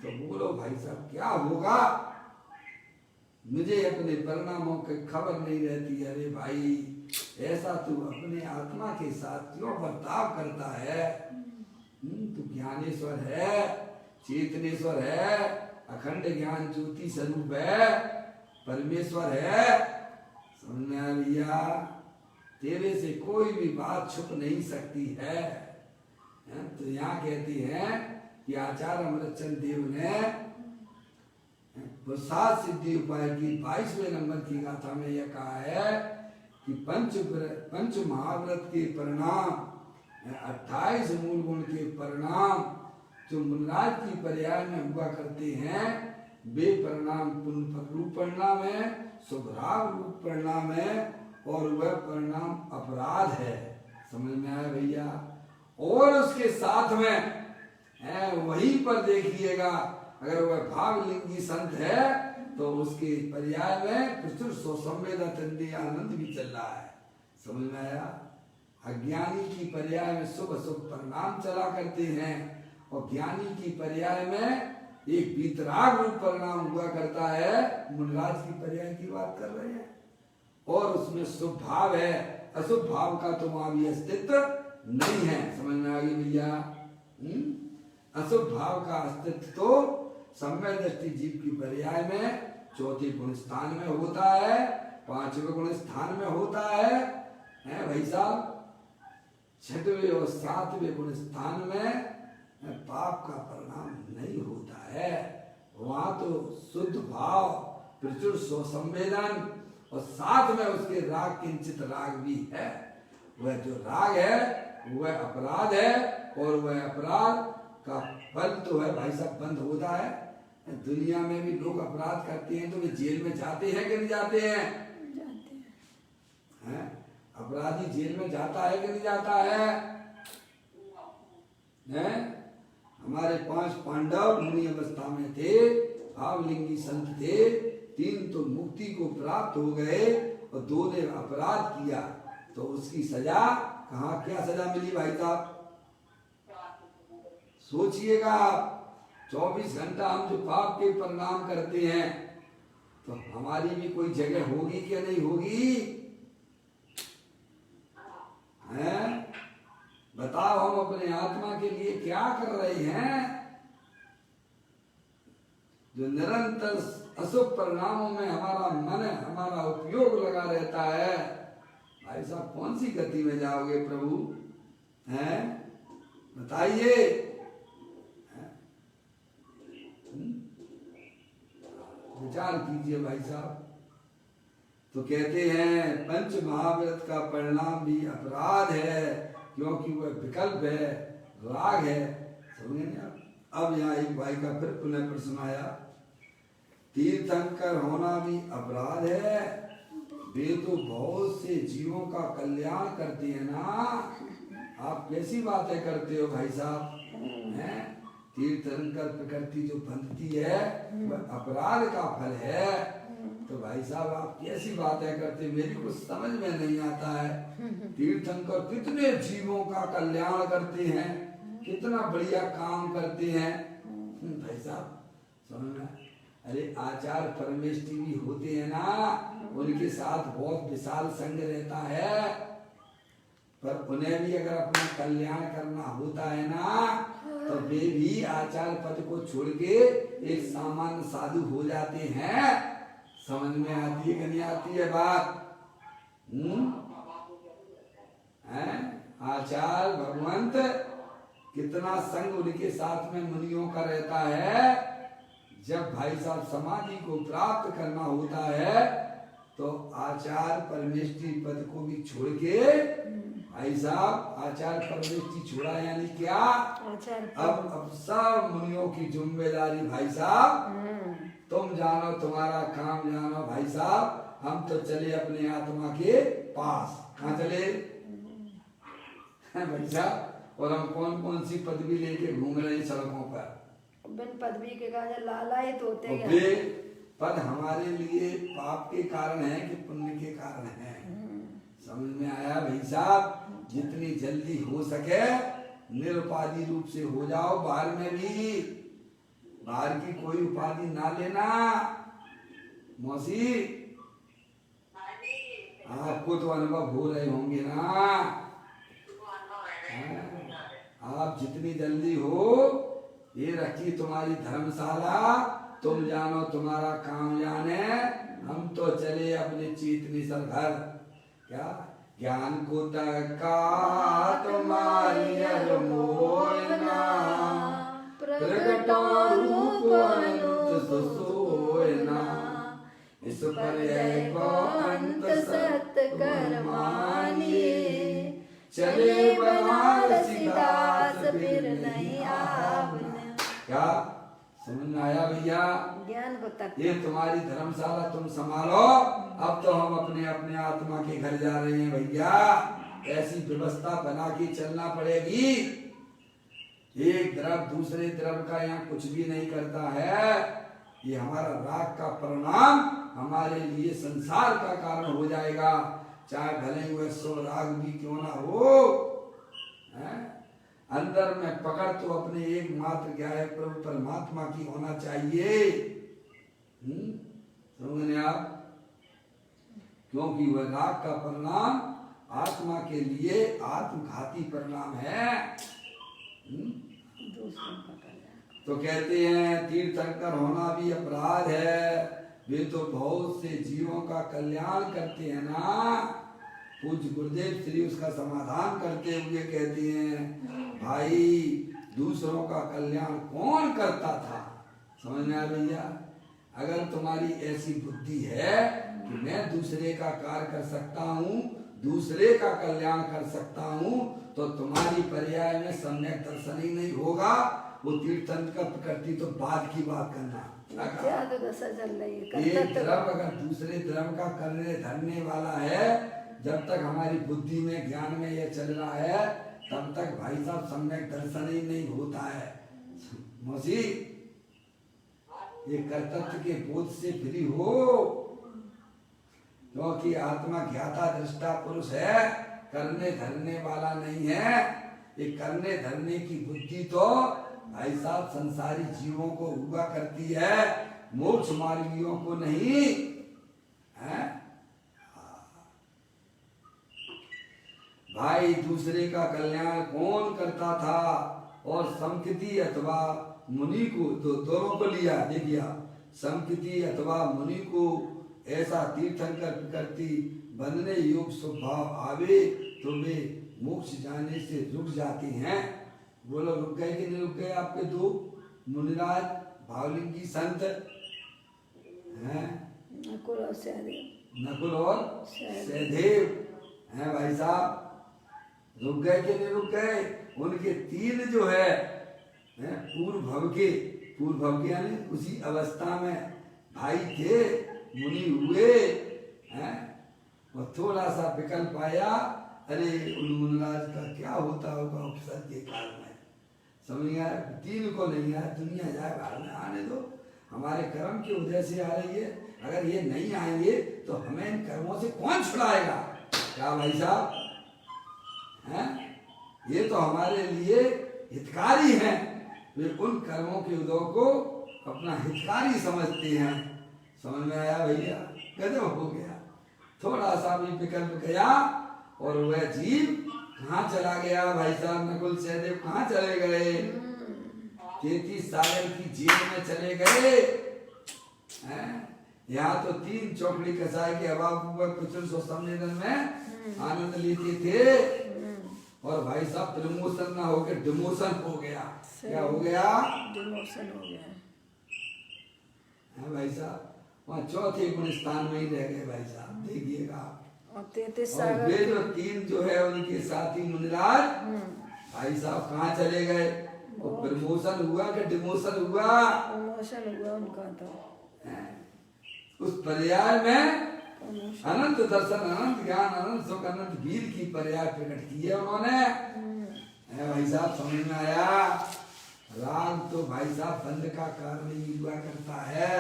तो बोलो भाई साहब क्या होगा? मुझे अपने परिणामों की खबर नहीं रहती। अरे भाई ऐसा तू अपने आत्मा के साथ क्यों बर्ताव करता है? तू ज्ञानेश्वर है, चेतनेश्वर है, अखंड ज्ञान ज्योति स्वरूप है, परमेश्वर है। समझ में आ भैया? तेरे से कोई भी बात छुप नहीं सकती है। तो यहाँ कहती है कि आचार्य अमृतचंद देव ने पुरुषार्थ सिद्धि उपाय की 22वें नंबर की गाथा में यह कहा है कि पंच महाव्रत के परिणाम, 28 मूल गुण के परिणाम जो मुनराज की पर्याय में हुआ करते हैं वे परिणाम पुण्य रूप परिणाम है, शुभराग रूप परिणाम है, और वह परिणाम अपराध है। समझ में आया भैया। और उसके साथ में वहीं पर देखिएगा, अगर वह भावलिंगी संत है तो उसके पर्याय में प्रचुर स्वसंवेदा तंदी आनंद भी चल रहा है। समझ में आया। अज्ञानी की पर्याय में शुभ अशुभ परिणाम चला करते हैं, और ज्ञानी की पर्याय में एक वीतराग रूप परिणाम हुआ करता है। मुनराज की पर्याय की बात कर रहे हैं, और उसमें शुभ भाव है, अशुभ भाव का तो वहां भी अस्तित्व नहीं है। समझ में आ गई भैया। अशुभ भाव का अस्तित्व तो सम्यक दृष्टि जीव की पर्याय में चौथे गुण स्थान में होता है, पांचवें गुण स्थान में होता है भाई साहब। छठवें और सातवें गुण स्थान में पाप का परिणाम नहीं होता है। वहां तो शुद्ध भाव, प्रचुर स्वसंवेदन, और साथ में उसके राग किंचित राग भी है। वह जो राग है वह अपराध है, और वह अपराध का फल तो है भाई साहब बंद होता है। दुनिया में भी लोग अपराध करते हैं तो वे जेल में जाते हैं कि नहीं जाते हैं? अपराधी जेल में जाता है कि नहीं जाता है? हमारे 5 पांडव मुनि अवस्था में थे, भावलिंगी संत थे। 3 तो मुक्ति को प्राप्त हो गए, और 2 ने अपराध किया, तो उसकी सजा कहाँ, क्या सजा मिली भाई साहब? सोचिएगा आप। 24 घंटा हम जो पाप के परिणाम करते हैं, तो हमारी भी कोई जगह होगी क्या नहीं होगी? हैं? बताओ, हम अपने आत्मा के लिए क्या कर रहे हैं? जो निरंतर अशुभ परिणामों में हमारा मन, हमारा उपयोग लगा रहता है, भाई साहब कौन सी गति में जाओगे प्रभु? हैं? बताइए। विचार कीजिए भाई साहब। तो कहते हैं पंच महाव्रत का परिणाम भी अपराध है, क्योंकि वह विकल्प है, राग है। समझे नहीं आप? अब यहाँ एक भाई का फिर पुनः प्रश्न आया, तीर्थंकर होना भी अपराध है? वे तो बहुत से जीवों का कल्याण करते हैं ना। आप कैसी बातें करते हो भाई साहब? हैं? तीर्थंकर प्रकृति जो बंधती है वह अपराध का फल है। तो भाई साहब आप कैसी बातें करते, मेरी कुछ समझ में नहीं आता है। तीर्थंकर कितने जीवों का कल्याण करते हैं, कितना बढ़िया काम करते हैं भाई साहब। समझ में? अरे आचार्य परमेष्टि भी होते हैं ना, उनके साथ बहुत विशाल संग रहता है, पर उन्हें भी अगर अपना कल्याण करना होता है ना, तो वे भी आचार्य पद को छोड़ के एक सामान्य साधु हो जाते हैं। समझ में आती है कि नहीं आती है बात? आचार्य भगवंत कितना संग उनके साथ में मुनियों का रहता है। जब भाई साहब समाधि को प्राप्त करना होता है, तो आचार्य परमेष्टि पद को भी छोड़ के भाई साहब, आचार्य परमेष्टि छोड़ा यानी क्या? अब सब मुनियों की जिम्मेदारी भाई साहब, तुम जानो, तुम्हारा काम जानो भाई साहब। हम तो चले अपने आत्मा के पास। कहाँ चले भाई साहब? और हम कौन कौन सी पदवी लेके घूम रहे हैं सड़कों पर? बिन पदवी के कारण लालायित होते हैं। वे पद हमारे लिए पाप के कारण है कि पुण्य के कारण है? समझ में आया भाई साहब? जितनी जल्दी हो सके निरुपाधि रूप से हो जाओ। बाहर में भी बाहर की कोई उपाधि ना लेना। मौसी आपको तो अनुभव हो रहे होंगे ना। आप जितनी जल्दी हो, ये रखी तुम्हारी धर्मशाला, तुम जानो तुम्हारा काम जाने। हम तो चले अपने चेतनी सर घर। क्या ज्ञान को तका तुम्हारी अरमोना, प्रगटो रूप अनंत सोना, इस पर्याय को अंत सत्य कर मानिए, चले बनारसी दास फिर नहीं आवना। क्या समझ में आया भैया? ज्ञान को तक ये तुम्हारी धर्मशाला तुम संभालो। अब तो हम अपने अपने आत्मा के घर जा रहे हैं भैया। ऐसी व्यवस्था बना के चलना पड़ेगी। एक द्रव दूसरे द्रव का यहाँ कुछ भी नहीं करता है। ये हमारा राग का परिणाम हमारे लिए संसार का कारण हो जाएगा, चाहे भले ही वह सो राग भी क्यों ना हो। अंदर में पकड़ तो अपने एकमात्र क्या है, प्रभु परमात्मा की होना चाहिए। समझने आप, क्योंकि वह राग का परिणाम आत्मा के लिए आत्मघाती परिणाम है। तो कहते हैं तीर्थंकर होना भी अपराध है। वे तो बहुत से जीवों का कल्याण करते हैं ना। पूज्य गुरुदेव श्री उसका समाधान करते हुए कहते हैं, भाई दूसरों का कल्याण कौन करता था? समझ में आया भैया? अगर तुम्हारी ऐसी बुद्धि है कि मैं दूसरे का कार्य कर सकता हूँ, दूसरे का कल्याण कर सकता हूँ, तो तुम्हारी पर्याय में सम्यक दर्शन ही नहीं होगा। वो तीर्थंकर प्रकृति तो बाद की बात करना। तो दशा चल रही है। एक द्रव अगर दूसरे द्रव का करने धरने वाला है, जब तक हमारी बुद्धि में ज्ञान में यह चल रहा है, तब तक भाई साहब सम्यक दर्शन ही नहीं होता है। मौसी, ये कर्तव्य के बोध से फ्री हो, क्योंकि आत्मा ज्ञाता दृष्टा पुरुष है, करने धरने वाला नहीं है। ये करने धरने की बुद्धि तो भाई साहब संसारी जीवों को हुआ करती है, मोक्ष मार्गियों को नहीं है। भाई दूसरे का कल्याण कौन करता था? और संकिति अथवा मुनि को, तो दोनों को लिया, देखिए संकिति अथवा मुनि को ऐसा तीर्थंकर प्रकृति बंधने योग स्वभाव आवे तो वे मोक्ष जाने से रुक जाते हैं। बोलो रुक गए कि नहीं रुक गए? आपके दो मुनिराज भावलिंगी संत हैं, नकुल और सहदेव। नकुल और सहदेव हैं भाई साहब, रुक गए कि नहीं रुक गए? उनके तीन जो है पूर्व भव के यानी उसी अवस्था में भाई थे, मुनि हुए हैं, और थोड़ा सा विकल्प आया, अरे उन मुनिराज का क्या होता होगा उपसर्ग के काल में। समझ आया? तीन को नहीं आया, दुनिया जाए बाहर में, आने दो, हमारे कर्म के उदय से आ रही है। अगर ये नहीं आएंगे तो हमें इन कर्मों से कौन छुड़ाएगा? क्या भाई साहब हैं? ये तो हमारे लिए हितकारी हैं। वे उन कर्मों के उदय को अपना हितकारी समझते हैं। समझ में आया भैया? गजब हो गया। थोड़ा सा भी विकल्प गया और वह जीव कहाँ चला गया भाई साहब? नकुल सहदेव कहाँ चले गए? 33 सागर की जेल में चले गए। यहाँ तो 3 चौकड़ी कसाई के अभाव कुछ सम्मेलन में आनंद लेते थे, और भाई साहब प्रमोशन ना होकर डिमोशन हो गया। क्या हो गया? डिमोशन हो गया है भाई साहब। वहाँ चौथे गुण स्थान में ही रह गए भाई साहब, देखिएगा। और 33 और वे जो 3 जो है उनके साथी मुनिराज भाई साहब कहाँ चले गए? वो प्रमोशन हुआ कि डिमोशन हुआ? प्रमोशन हुआ उनका। तो उस पर्याय में अनंत दर्शन, अनंत ज्ञान, अनंत सुख, अनंत वीर की पर्याय प्रकट की है उन्होंने। भाई साहब समझ में आया? राग तो भाई साहब बंद का कारण ही हुआ करता है।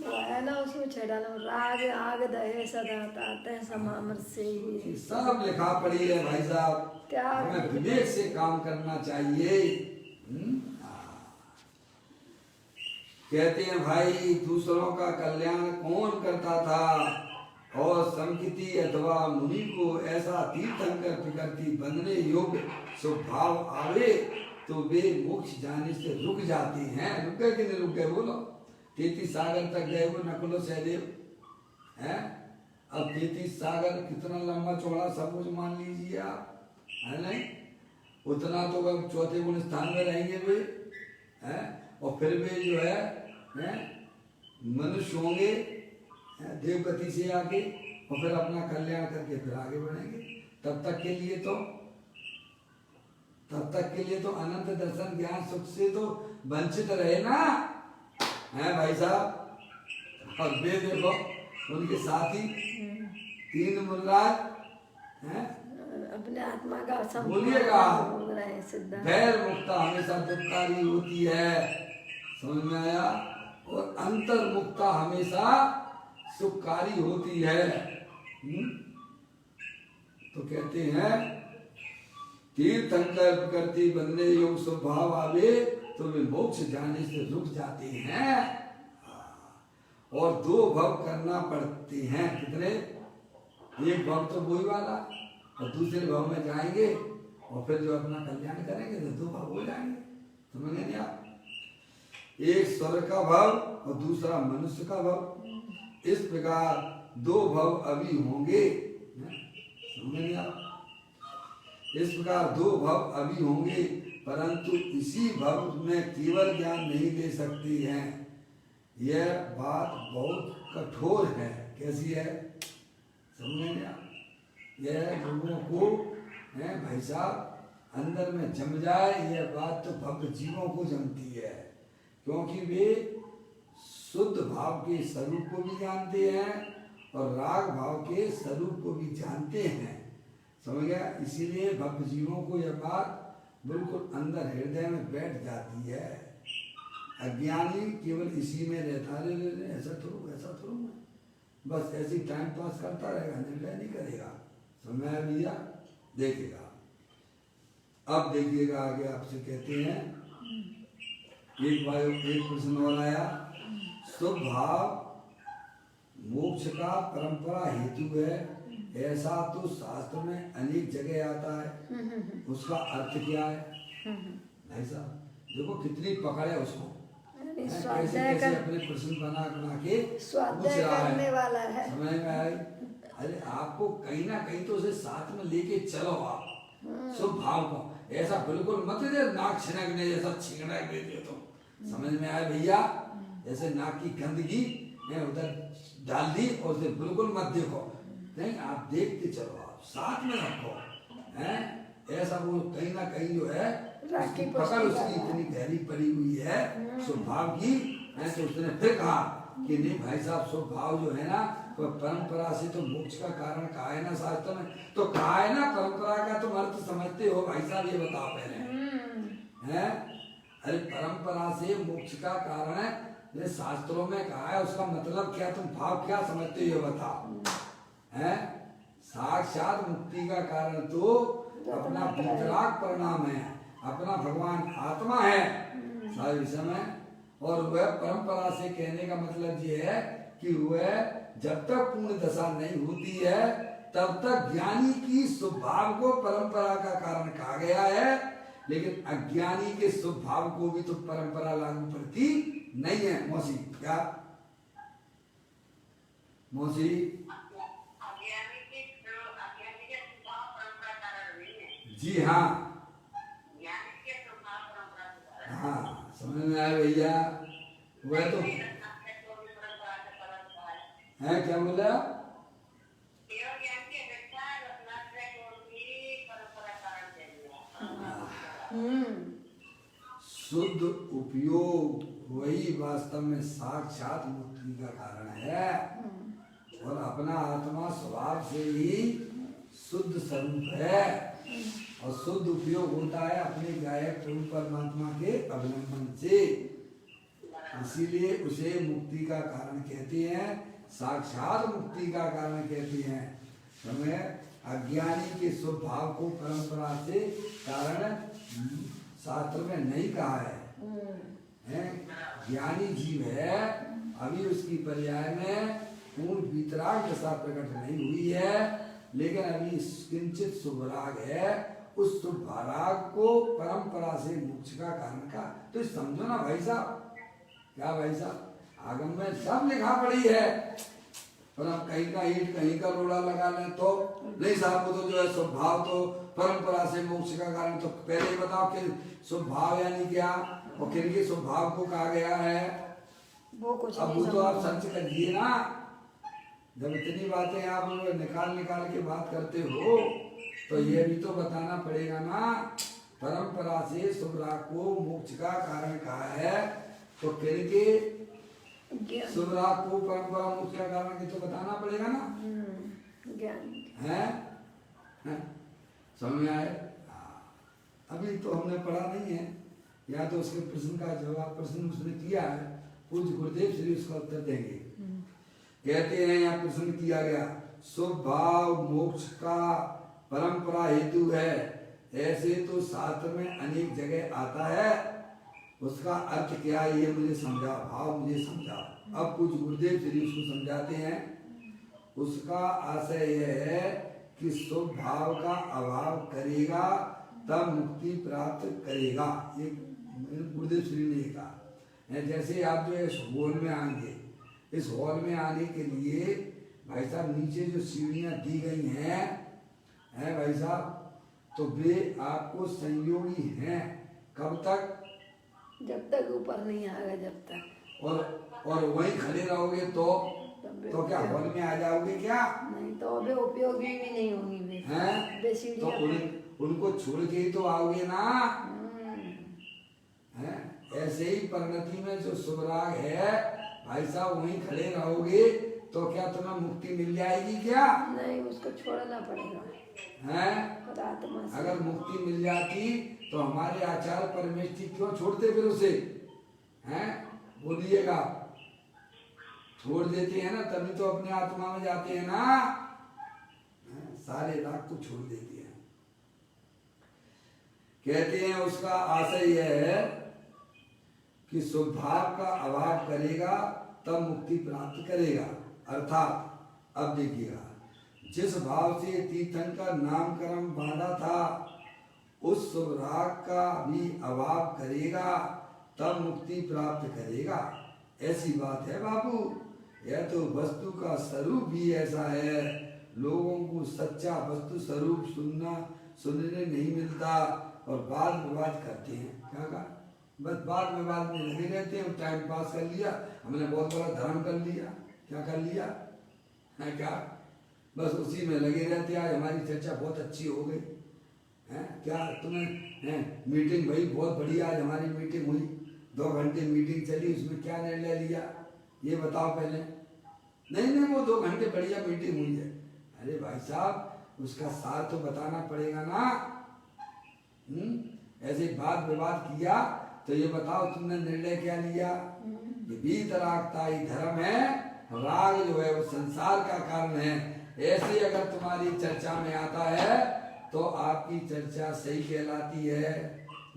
है ना, उसमें छेड़ाना राग आग दहे सदा ताते समामर से ही सब लिखा पड़ी है भाई साहब। हमें विवेक से काम करना चाहिए। कहते हैं भाई दूसरों का कल्याण कौन करता था? और संकिति अथवा मुनि को ऐसा तीर्थंकर प्रकृति बंधने योग्य स्वभाव आवे तो वे मोक्ष जाने से रुक जाते हैं। रुक गए कि नहीं रुक गए? बोलो। 33 सागर तक गए वो नकुल सहदेव हैं। अब 33 सागर कितना लंबा चौड़ा सब कुछ मान लीजिए आप, है नहीं? उतना तो अब चौथे गुण स्थान में रहेंगे वे हैं। और फिर वे जो है मनुष्य होंगे देवगति से आके, और फिर अपना कल्याण करके फिर आगे बढ़ेंगे। तब तक के लिए तो अनंत दर्शन ज्ञान सुख से तो वंचित रहे ना, है भाई साहब। और वे देखो उनके साथी 3 मुनिराज हैं? अपने आत्मा का सब बोलिएगा। बोल रहे हैं सिद्धांत। बैर मुक्ता हमेशा दुखकारी होती है, समझ में आया? और अंतर मुक्ता हमेशा सुखकारी होती है। तो कहते हैं तीर्थंकर करती बंदे योग स्वभाव आवे तो वे मोक्ष जाने से रुक जाते हैं। और 2 भव करना पड़ते हैं। कितने? एक भव तो वही वाला और दूसरे भव में जाएंगे और फिर जो अपना कल्याण करेंगे तो 2 भव हो जाएंगे। समझ नहीं आप? एक स्वर्ग का भव और दूसरा मनुष्य का भव। इस प्रकार 2 भव अभी होंगे। समझ नहीं आप? इस प्रकार 2 भव अभी होंगे, परंतु इसी भव में केवल ज्ञान नहीं ले सकते हैं। यह बात बहुत कठोर है। कैसी है? समझ नहीं आप? यह लोगों को है भाई साहब अंदर में जम जाए, यह बात तो भक्त जीवों को जमती है, क्योंकि वे शुद्ध भाव के स्वरूप को भी जानते हैं और राग भाव के स्वरूप को भी जानते हैं। समझ गया? इसीलिए भक्त जीवों को यह बात बिल्कुल अंदर हृदय में बैठ जाती है। अज्ञानी केवल इसी में रहता रहे, ऐसा थोड़ा बस ऐसी टाइम पास करता रहेगा, निर्णय नहीं करेगा। समय भैया देखेगा। अब देखिएगा आगे आपसे कहते हैं एक प्रश्न और आया। स्वभाव मोक्ष का परंपरा हेतु है, ऐसा तो शास्त्र में अनेक जगह आता है। उसका अर्थ क्या है? भाई साहब देखो कितनी पकड़ है उसको, कैसे कैसे अपने प्रश्न बना के पूछ रहा है। समझ में आई? अरे आपको कहीं ना कहीं तो उसे साथ में लेके चलो आप स्वभाव को। ऐसा बिल्कुल मत दे नाक छिनकने जैसा छिनक देते हो तुम। समझ में आया भैया? जैसे नाक की गंदगी उधर डाल दी और उसे बिल्कुल मत देखो, नहीं आप देखते चलो, आप साथ में रखो। हैं ऐसा वो कहीं ना कहीं जो है पकड़ उसकी इतनी गहरी पड़ी हुई है स्वभाव की। तो उसने फिर कहा कि नहीं भाई साहब स्वभाव जो है ना तो परंपरा से तो मोक्ष का कारण कहा है ना शास्त्र में, तो कहा है ना परंपरा का तुम अर्थ समझते हो भाई साहब? ये बताओ पहले। हैं? अरे परंपरा से मोक्ष का कारण है ये शास्त्रों में कहा है, उसका मतलब क्या, तुम भाव क्या समझते हो ये बताओ। हैं? साक्षात मुक्ति का कारण तो अपना वितराग परिणाम है, अपना भगवान आत्मा है सारे विषय में। और वह परंपरा से कहने का मतलब ये है कि वह जब तक पूर्ण दशा नहीं होती है तब तक ज्ञानी की स्वभाव को परंपरा का कारण कहा गया है, लेकिन अज्ञानी के स्वभाव को भी तो परंपरा लागू पड़ती नहीं है। मौसी क्या? मौसी जी हाँ हाँ समझ में आया भैया? वह तो है क्या बोला? शुद्ध उपयोग वही वास्तव में साक्षात मुक्ति का कारण है। और अपना आत्मा स्वभाव से ही शुद्ध स्वरूप है और शुद्ध उपयोग होता है अपने गायक प्रभु परमात्मा के अवलंबन से। इसीलिए उसे मुक्ति का कारण कहते हैं, साक्षात मुक्ति का कारण कहते हैं। समय अज्ञानी के स्वभाव को परंपरा से कारण शास्त्र में नहीं कहा है। ज्ञानी जीव है, अभी उसकी पर्याय में पूर्ण वितराग दशा प्रकट नहीं हुई है, लेकिन अभी किंचित शुभराग है। उस शुभराग को परंपरा से मोक्ष का कारण का तो समझो ना भाई साहब। क्या भाई साहब? आगम में सब लिखा पड़ी है, पर हम कहीं का ईंट कहीं का रोड़ा लगा लें तो नहीं साहब। वो तो जो है स्वभाव तो परंपरा से मोक्ष का कारण। तो पहले बताओ कि स्वभाव यानी क्या और किन के स्वभाव को कहा गया है? वो कुछ अब वो तो आप सर्च करिए ना। जब इतनी बातें आप निकाल के बात करते हो तो ये भी तो बताना पड़ेगा ना। परंपरा से शुभराग को मोक्ष का कारण कहा है, तो किन के शुभराग को परंपरा मोक्ष का कारण की तो बताना पड़ेगा ना। ज्ञान है हैं? समझ में आए? अभी तो हमने पढ़ा नहीं है, या तो उसके प्रश्न का जवाब प्रश्न उसने किया है, पूज्य गुरुदेव श्री उसका उत्तर देंगे। कहते हैं यहाँ प्रश्न किया गया, शुभ भाव मोक्ष का परंपरा हेतु है, ऐसे तो शास्त्र में अनेक जगह आता है, उसका अर्थ क्या है ये मुझे समझा, भाव मुझे समझा। अब कुछ गुरुदेव श्री उसको समझाते हैं। उसका आशय यह है कि शुभ भाव का अभाव करेगा तब मुक्ति प्राप्त करेगा, ये गुरुदेव श्री ने कहा। जैसे आप जो इस हॉल में आएंगे, इस हॉल में आने के लिए भाई साहब नीचे जो सीढ़ियाँ दी गई हैं भाई साहब, तो वे आपको संयोगी हैं कब तक? जब तक ऊपर नहीं आएगा, जब तक। और वहीं खड़े रहोगे तो क्या हॉल में आ जाओगे क्या? नहीं, तो अबे उपयोगी भी नहीं होंगी हैं? तो उनको छोड़ के ही तो आओगे ना। हैं? ऐसे ही परिणति में जो सुभराग है भाई साहब, वहीं खड़े रहोगे तो क्या तुम्हें मुक्ति मिल जाएगी क्या? नहीं, उसको छोड़ना पड़ेगा। हैं? अगर मुक्ति मिल जाती तो हमारे आचार्य परमेष्ठी क्यों छोड़ते फिर उसे? हैं? बोलिएगा, छोड़ देते हैं ना, तभी तो अपने आत्मा में जाते हैं ना। सारे राग को छोड़ देते हैं। कहते हैं उसका आशय यह है कि स्वभाव का अभाव करेगा तब मुक्ति प्राप्त करेगा। अर्थात अब देखिएगा, जिस भाव से तीर्थंकर नामकरण बांधा था, उस शुभ राग का भी अभाव करेगा तब मुक्ति प्राप्त करेगा। ऐसी बात है बाबू, यह तो वस्तु का स्वरूप भी ऐसा है, लोगों को सच्चा वस्तु स्वरूप सुनने नहीं मिलता और वाद विवाद करते हैं। क्या कहा? बस वाद विवाद में लगे रहते हैं, टाइम पास कर लिया, हमने बहुत बड़ा धर्म कर लिया। क्या कर लिया है? क्या बस उसी में लगे रहते। आज हमारी चर्चा बहुत अच्छी हो गई है, क्या तुम्हें मीटिंग भाई बहुत बढ़िया, आज हमारी मीटिंग हुई, 2 घंटे मीटिंग चली, उसमें क्या निर्णय लिया ये बताओ पहले। नहीं, वो 2 घंटे बढ़िया मीटिंग हुई है। अरे भाई साहब, उसका सार तो बताना पड़ेगा ना। ऐसे वाद विवाद किया तो ये बताओ तुमने निर्णय क्या लिया? ये वीतरागता ही धर्म है, राग जो है वो संसार का कारण है। ऐसे अगर तुम्हारी चर्चा में आता है तो आपकी चर्चा सही कहलाती है,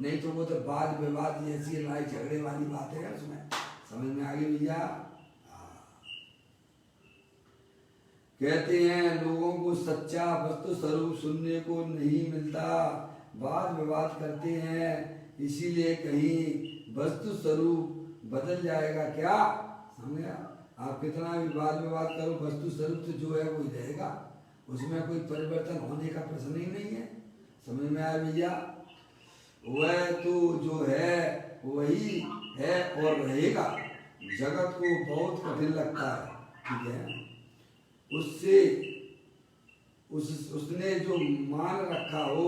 नहीं तो वो तो वाद विवाद ऐसी लड़ाई झगड़े वाली बात है उसमें। समझ में आ गई भैया? कहते हैं लोगों को सच्चा वस्तु स्वरूप सुनने को नहीं मिलता, वाद विवाद करते हैं, इसीलिए कहीं वस्तु स्वरूप बदल जाएगा क्या? समझ आप कितना भी वाद विवाद करो, वस्तु स्वरूप तो जो है वो ही रहेगा, उसमें कोई परिवर्तन होने का प्रश्न ही नहीं है। समझ में आया भैया? वह तो जो है वही है और रहेगा। जगत को बहुत कठिन लगता है, ठीक है, उसने जो मान रखा हो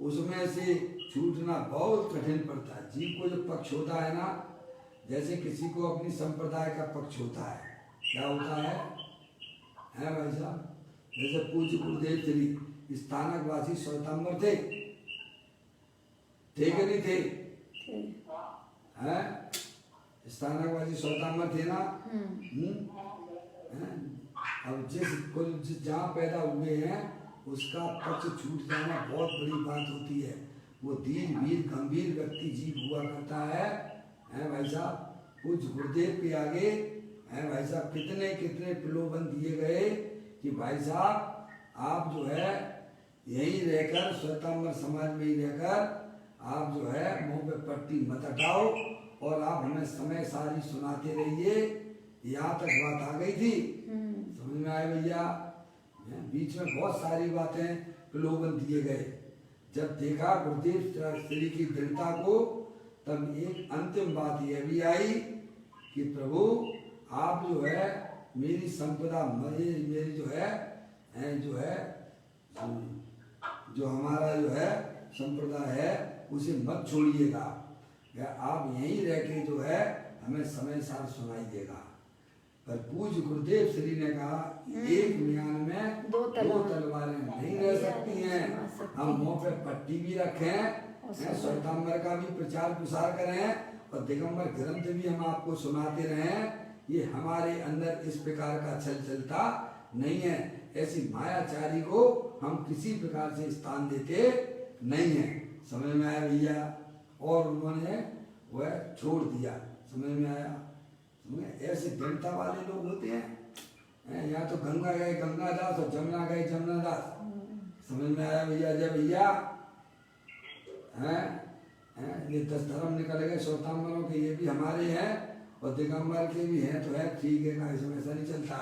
उसमें से छूटना बहुत कठिन पड़ता है। जीव को जो पक्ष होता है ना, जैसे किसी को अपनी संप्रदाय का पक्ष होता है, क्या होता है भाई साहब? जैसे पूज्य गुरुदेव श्री स्थानकवासी श्वेतांबर थे कि नहीं थे? हैं? स्थानकवासी श्वेतांबर थे ना। अब जिस जहाँ पैदा हुए हैं उसका पक्ष छूट जाना बहुत बड़ी बात होती है। वो दीन वीर गंभीर व्यक्ति जीव हुआ करता है भाई साहब। कुछ गुरुदेव के आगे भाई साहब कितने कितने प्रलोभन दिए गए कि भाई साहब आप जो है यहीं रहकर श्वेतांबर समाज में ही रहकर आप जो है मुंह पे पट्टी मत हटाओ और आप हमें समय सारी सुनाते रहिए। यहाँ तक बात आ गई थी, समझ में आए भैया? बीच में बहुत सारी बातें प्रलोभन दिए गए। जब देखा गुरुदेव श्री की दृढ़ता को, तब एक अंतिम बात यह भी आई कि प्रभु आप जो है मेरी संपदा, मेरी जो हमारा जो है संप्रदाय है उसे मत छोड़िएगा, या आप यहीं रह के जो है हमें समय सार सुनाइएगा। पर पूज्य गुरुदेव श्री ने कहा एक म्यान में दो तलवारें नहीं रह सकती हैं। हम मुंह पे पट्टी भी रखें, श्वेतांबर का भी प्रचार प्रसार करें और दिगंबर ग्रंथ भी हम आपको सुनाते रहें, ये हमारे अंदर इस प्रकार का छल चलता नहीं है। ऐसी मायाचारी को हम किसी प्रकार से स्थान देते नहीं है। समझ में आया भैया? और उन्होंने वह छोड़ दिया। समझ में आया? ऐसे दृढ़ता वाले लोग होते हैं, यहाँ तो गंगा गए गंगादास और जमुना गए जमुनादास। समझ में आया भैया? जय भैया हैं, ये 10 धर्म निकल गए श्वेतांबरों के, ये भी हमारे हैं और दिगंबर के भी हैं, तो है ठीक है ना, इसमें ऐसा नहीं चलता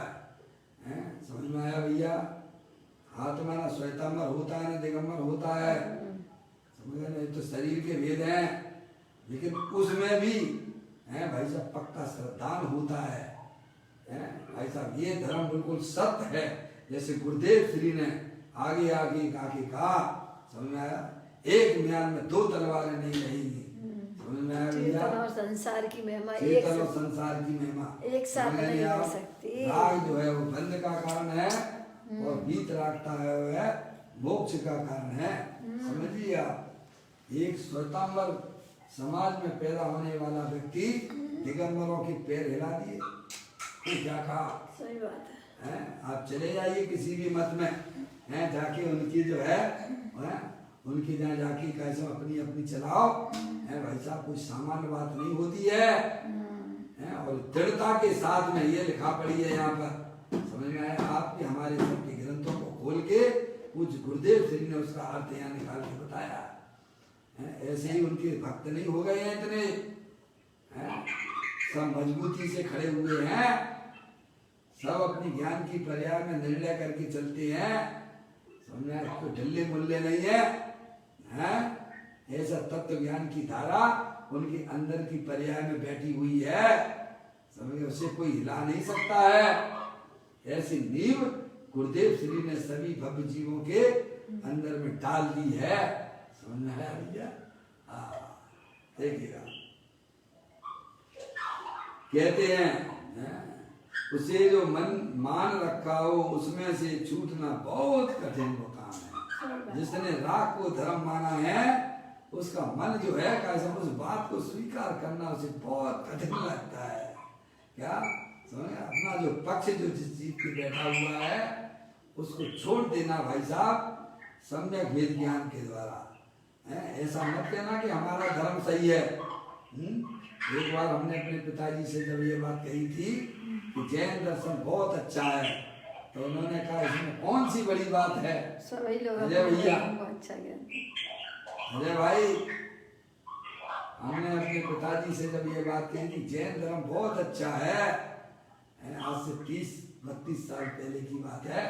है। समझ में आया भैया? हाथ में ना श्वेतांबर होता है ना दिगंबर होता है। समझ में? तो शरीर के भेद हैं, लेकिन उसमें भी है भाई साहब पक्का श्रद्धान होता है। भाई साहब ये धर्म बिल्कुल सत्य है, जैसे गुरुदेव श्री ने आगे आगे आगे कहा। समझ में आया? एक म्यान में दो तलवारें नहीं रहेंगी। समझ में आया भैया? चेतन और संसार की महिमा चेतन और संसार की महिमा एक साथ नहीं रह सकती। राग जो है वो बंध का कारण है और बीत रागता है वह मोक्ष का कारण है। समझिए आप, एक श्वेतांबर समाज में पैदा होने वाला व्यक्ति दिगंबरों के पैर हिला दिए, तो क्या कहा? सही बात है। आप चले जाइए किसी भी मत में, हैं जाके उनकी जो है उनकी जहाँ जाके कैसे अपनी अपनी चलाओ, है भाई साहब कुछ सामान्य बात नहीं होती है। और दृढ़ता के साथ में ये लिखा पड़ी है यहाँ पर। समझ में आया? आपके हमारे सबके ग्रंथों को खोल के कुछ गुरुदेव श्री ने उसका अर्थ यहाँ निकाल के बताया। ऐसे ही उनके भक्त नहीं हो गए हैं इतने, सब मजबूती से खड़े हुए हैं, सब अपनी ज्ञान की पर्याय में निर्णय करके चलते हैं। समझ में? कोई ढिल्ले मुल्ले नहीं है। ऐसा तत्व ज्ञान की धारा उनके अंदर की पर्याय में बैठी हुई है। समझ, उसे कोई हिला नहीं सकता है। ऐसी नींव गुरुदेव श्री ने सभी भव्य जीवों के अंदर में डाल दी है। समझ में आया भैया? देखिएगा, कहते हैं उसे जो मान रखा हो उसमें से छूटना बहुत कठिन वो काम है। जिसने राग को धर्म माना है उसका मन जो है कैसे उस बात को स्वीकार करना उसे बहुत कठिन लगता है। क्या समझ? अपना जो पक्ष जो जिस चीज पे बैठा हुआ है उसको छोड़ देना भाई साहब, सम्यक वेद ज्ञान के द्वारा। ऐसा मत कहना कि हमारा धर्म सही है। एक बार हमने अपने पिताजी से जब ये बात कही थी कि जैन दर्शन बहुत अच्छा है, तो उन्होंने कहा इसमें कौन सी बड़ी बात है? सभी लोग अजय भैया, अच्छा अजय भाई, हमने अपने पिताजी से जब ये बात कही थी जैन धर्म बहुत अच्छा है, आज से 30-32 साल पहले की बात है,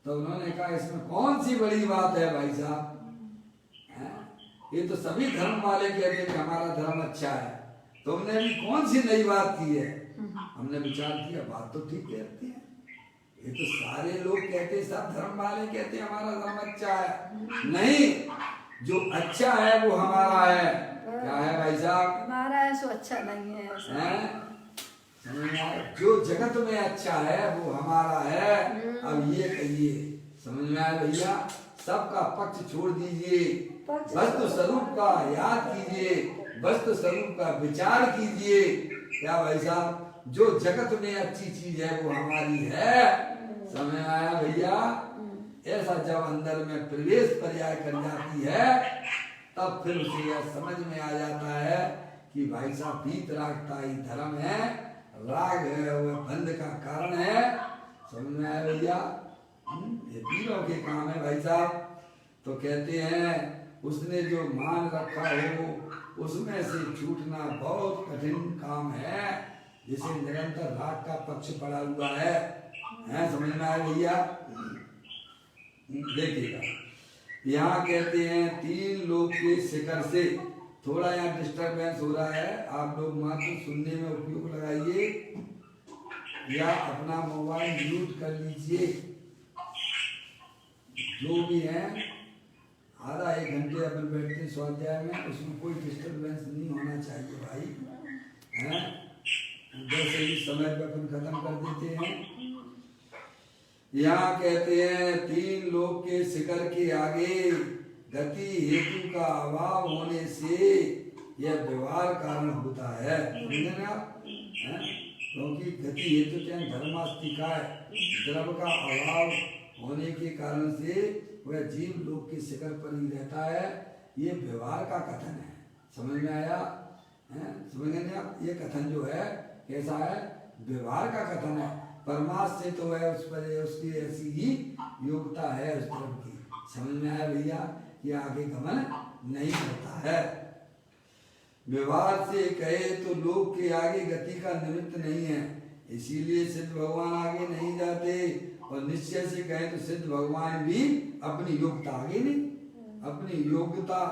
तो उन्होंने कहा इसमें कौन सी बड़ी बात है भाई साहब? ये तो सभी धर्म वाले कहते हैं कि हमारा धर्म अच्छा है, तुमने भी कौन सी नई बात की है? हमने विचार किया बात तो ठीक कहती है, ये तो सारे लोग कहते, सब धर्म वाले कहते हैं हमारा धर्म अच्छा है। नहीं, जो अच्छा है वो हमारा है। क्या है भाई साहब? हमारा है सो अच्छा नहीं है, ऐसा जो जगत में अच्छा है वो हमारा है। अब ये कहिए, समझ में आया भैया? सबका पक्ष छोड़ दीजिए, वस्तु स्वरूप का याद कीजिए, वस्तु स्वरूप का विचार कीजिए। क्या भाई साहब? जो जगत में अच्छी चीज है वो हमारी है। समझ में आया भैया? ऐसा जब अंदर में प्रवेश पर्याय कर जाती है तब फिर उसे यह समझ में आ जाता है कि भाई साहब भीत रागता ही धर्म है, राग है वह बंध का कारण है। समझ में आया भैया? ये तीनों के काम है भाई साहब। तो कहते हैं उसने जो मान रखा हो उसमें से छूटना बहुत कठिन काम है, जिसे निरंतर राग का पक्ष पड़ा हुआ है। समझ में आया भैया? देखिएगा, यहाँ कहते हैं 3 लोग के शिखर से, थोड़ा यहाँ डिस्टरबेंस हो रहा है, आप लोग मात्र सुनने में उपयोग लगाइए या अपना मोबाइल म्यूट कर लीजिए। जो भी है आधा 1 घंटे अपन बैठते स्वाध्याय में, उसमें कोई डिस्टरबेंस नहीं होना चाहिए भाई। वैसे ही समय पे अपन खत्म कर देते हैं। यहाँ कहते हैं 3 लोक के शिखर के आगे गति हेतु का अभाव होने से यह व्यवहार कारण होता है। समझे ना आप? क्योंकि गति हेतु चाहे धर्मास्तिका है, द्रव का अभाव होने के कारण से वह जीव लोक के शिखर पर ही रहता है। ये व्यवहार का कथन है। समझ में आया? समझ गए आप? ये कथन जो है कैसा है? व्यवहार का कथन है। परमार्थ से तो है उस पर उसकी ऐसी ही योग्यता है उस द्रव की। समझ में आया भैया? ये आगे गमन नहीं होता है। व्यवहार से कहे तो लोक के आगे गति का निमित्त नहीं है, इसीलिए सिद्ध भगवान आगे नहीं जाते। और निश्चय से कहे तो सिद्ध भगवान भी अपनी योग्यता आगे नहीं, अपनी योग्यता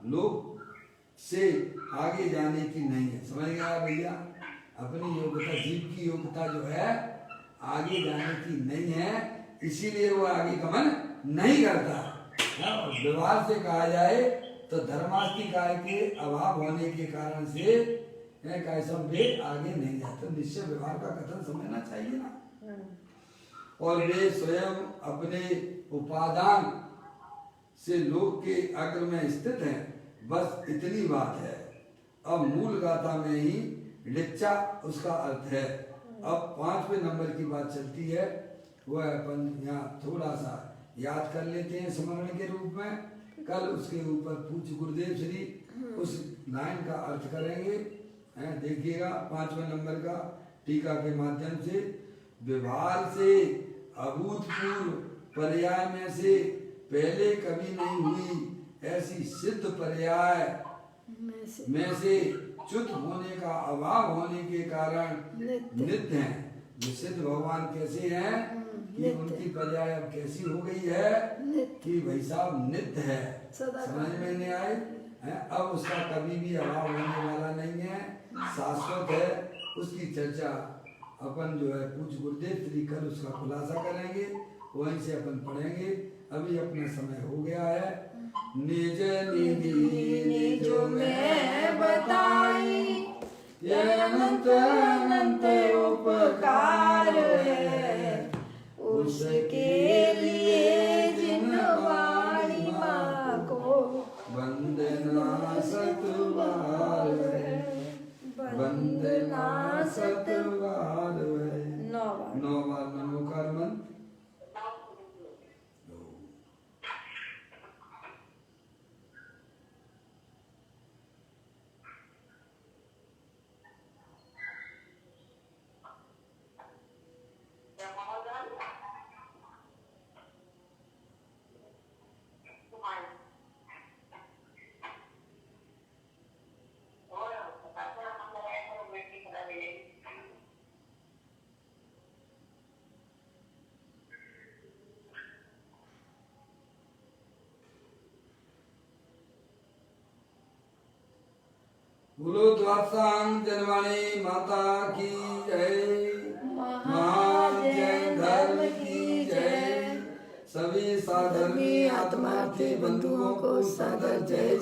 लोक से आगे जाने की नहीं है। समझ गया भैया? अपनी योग्यता, जीव की योग्यता जो है आगे जाने की नहीं है, इसीलिए वो आगे गमन नहीं करता। और व्यवहार से कहा जाए तो धर्मास्तिकाय के अभाव होने के कारण से कैसा वे आगे नहीं जाते। निश्चय व्यवहार का कथन समझना चाहिए ना। और वे स्वयं अपने उपादान से लोक के अग्र में स्थित हैं, बस इतनी बात है। अब मूल गाथा में ही ऋचा उसका अर्थ है। अब 5वें नंबर की बात चलती है, वह अपन यहाँ थोड़ा सा याद कर लेते हैं स्मरण के रूप में। कल उसके ऊपर पूज्य गुरुदेव श्री उस लाइन का अर्थ करेंगे। देखिएगा 5वें नंबर का टीका के माध्यम से। व्यवहार से अभूतपूर्व पर्याय में से पहले कभी नहीं हुई ऐसी सिद्ध पर्याय में से च्युत होने का अभाव होने के कारण नित्य हैं। जो सिद्ध भगवान कैसे हैं कि उनकी पर्याय अब कैसी हो गई है कि भाई साहब नित्य है। समझ में नहीं आए? अब उसका कभी भी अभाव होने वाला नहीं है, शाश्वत है। उसकी चर्चा अपन जो है पूज्य गुरुदेव श्री कल उसका खुलासा करेंगे, वहीं से अपन पढ़ेंगे। अभी अपना समय हो गया है। निज निधि निजो में बताई, यह अनंत अनंत उपकार है, उसके लिए जिन वाणी माँ को वंदना सतवार है, वंदना सतवार है। 9 बार नमोकार मंत्र। बोलो द्वादशांग जनवाणी माता की जय, महाजन धर्म की जय। सभी साधर्मी आत्मार्थी बंधुओं को सादर जय।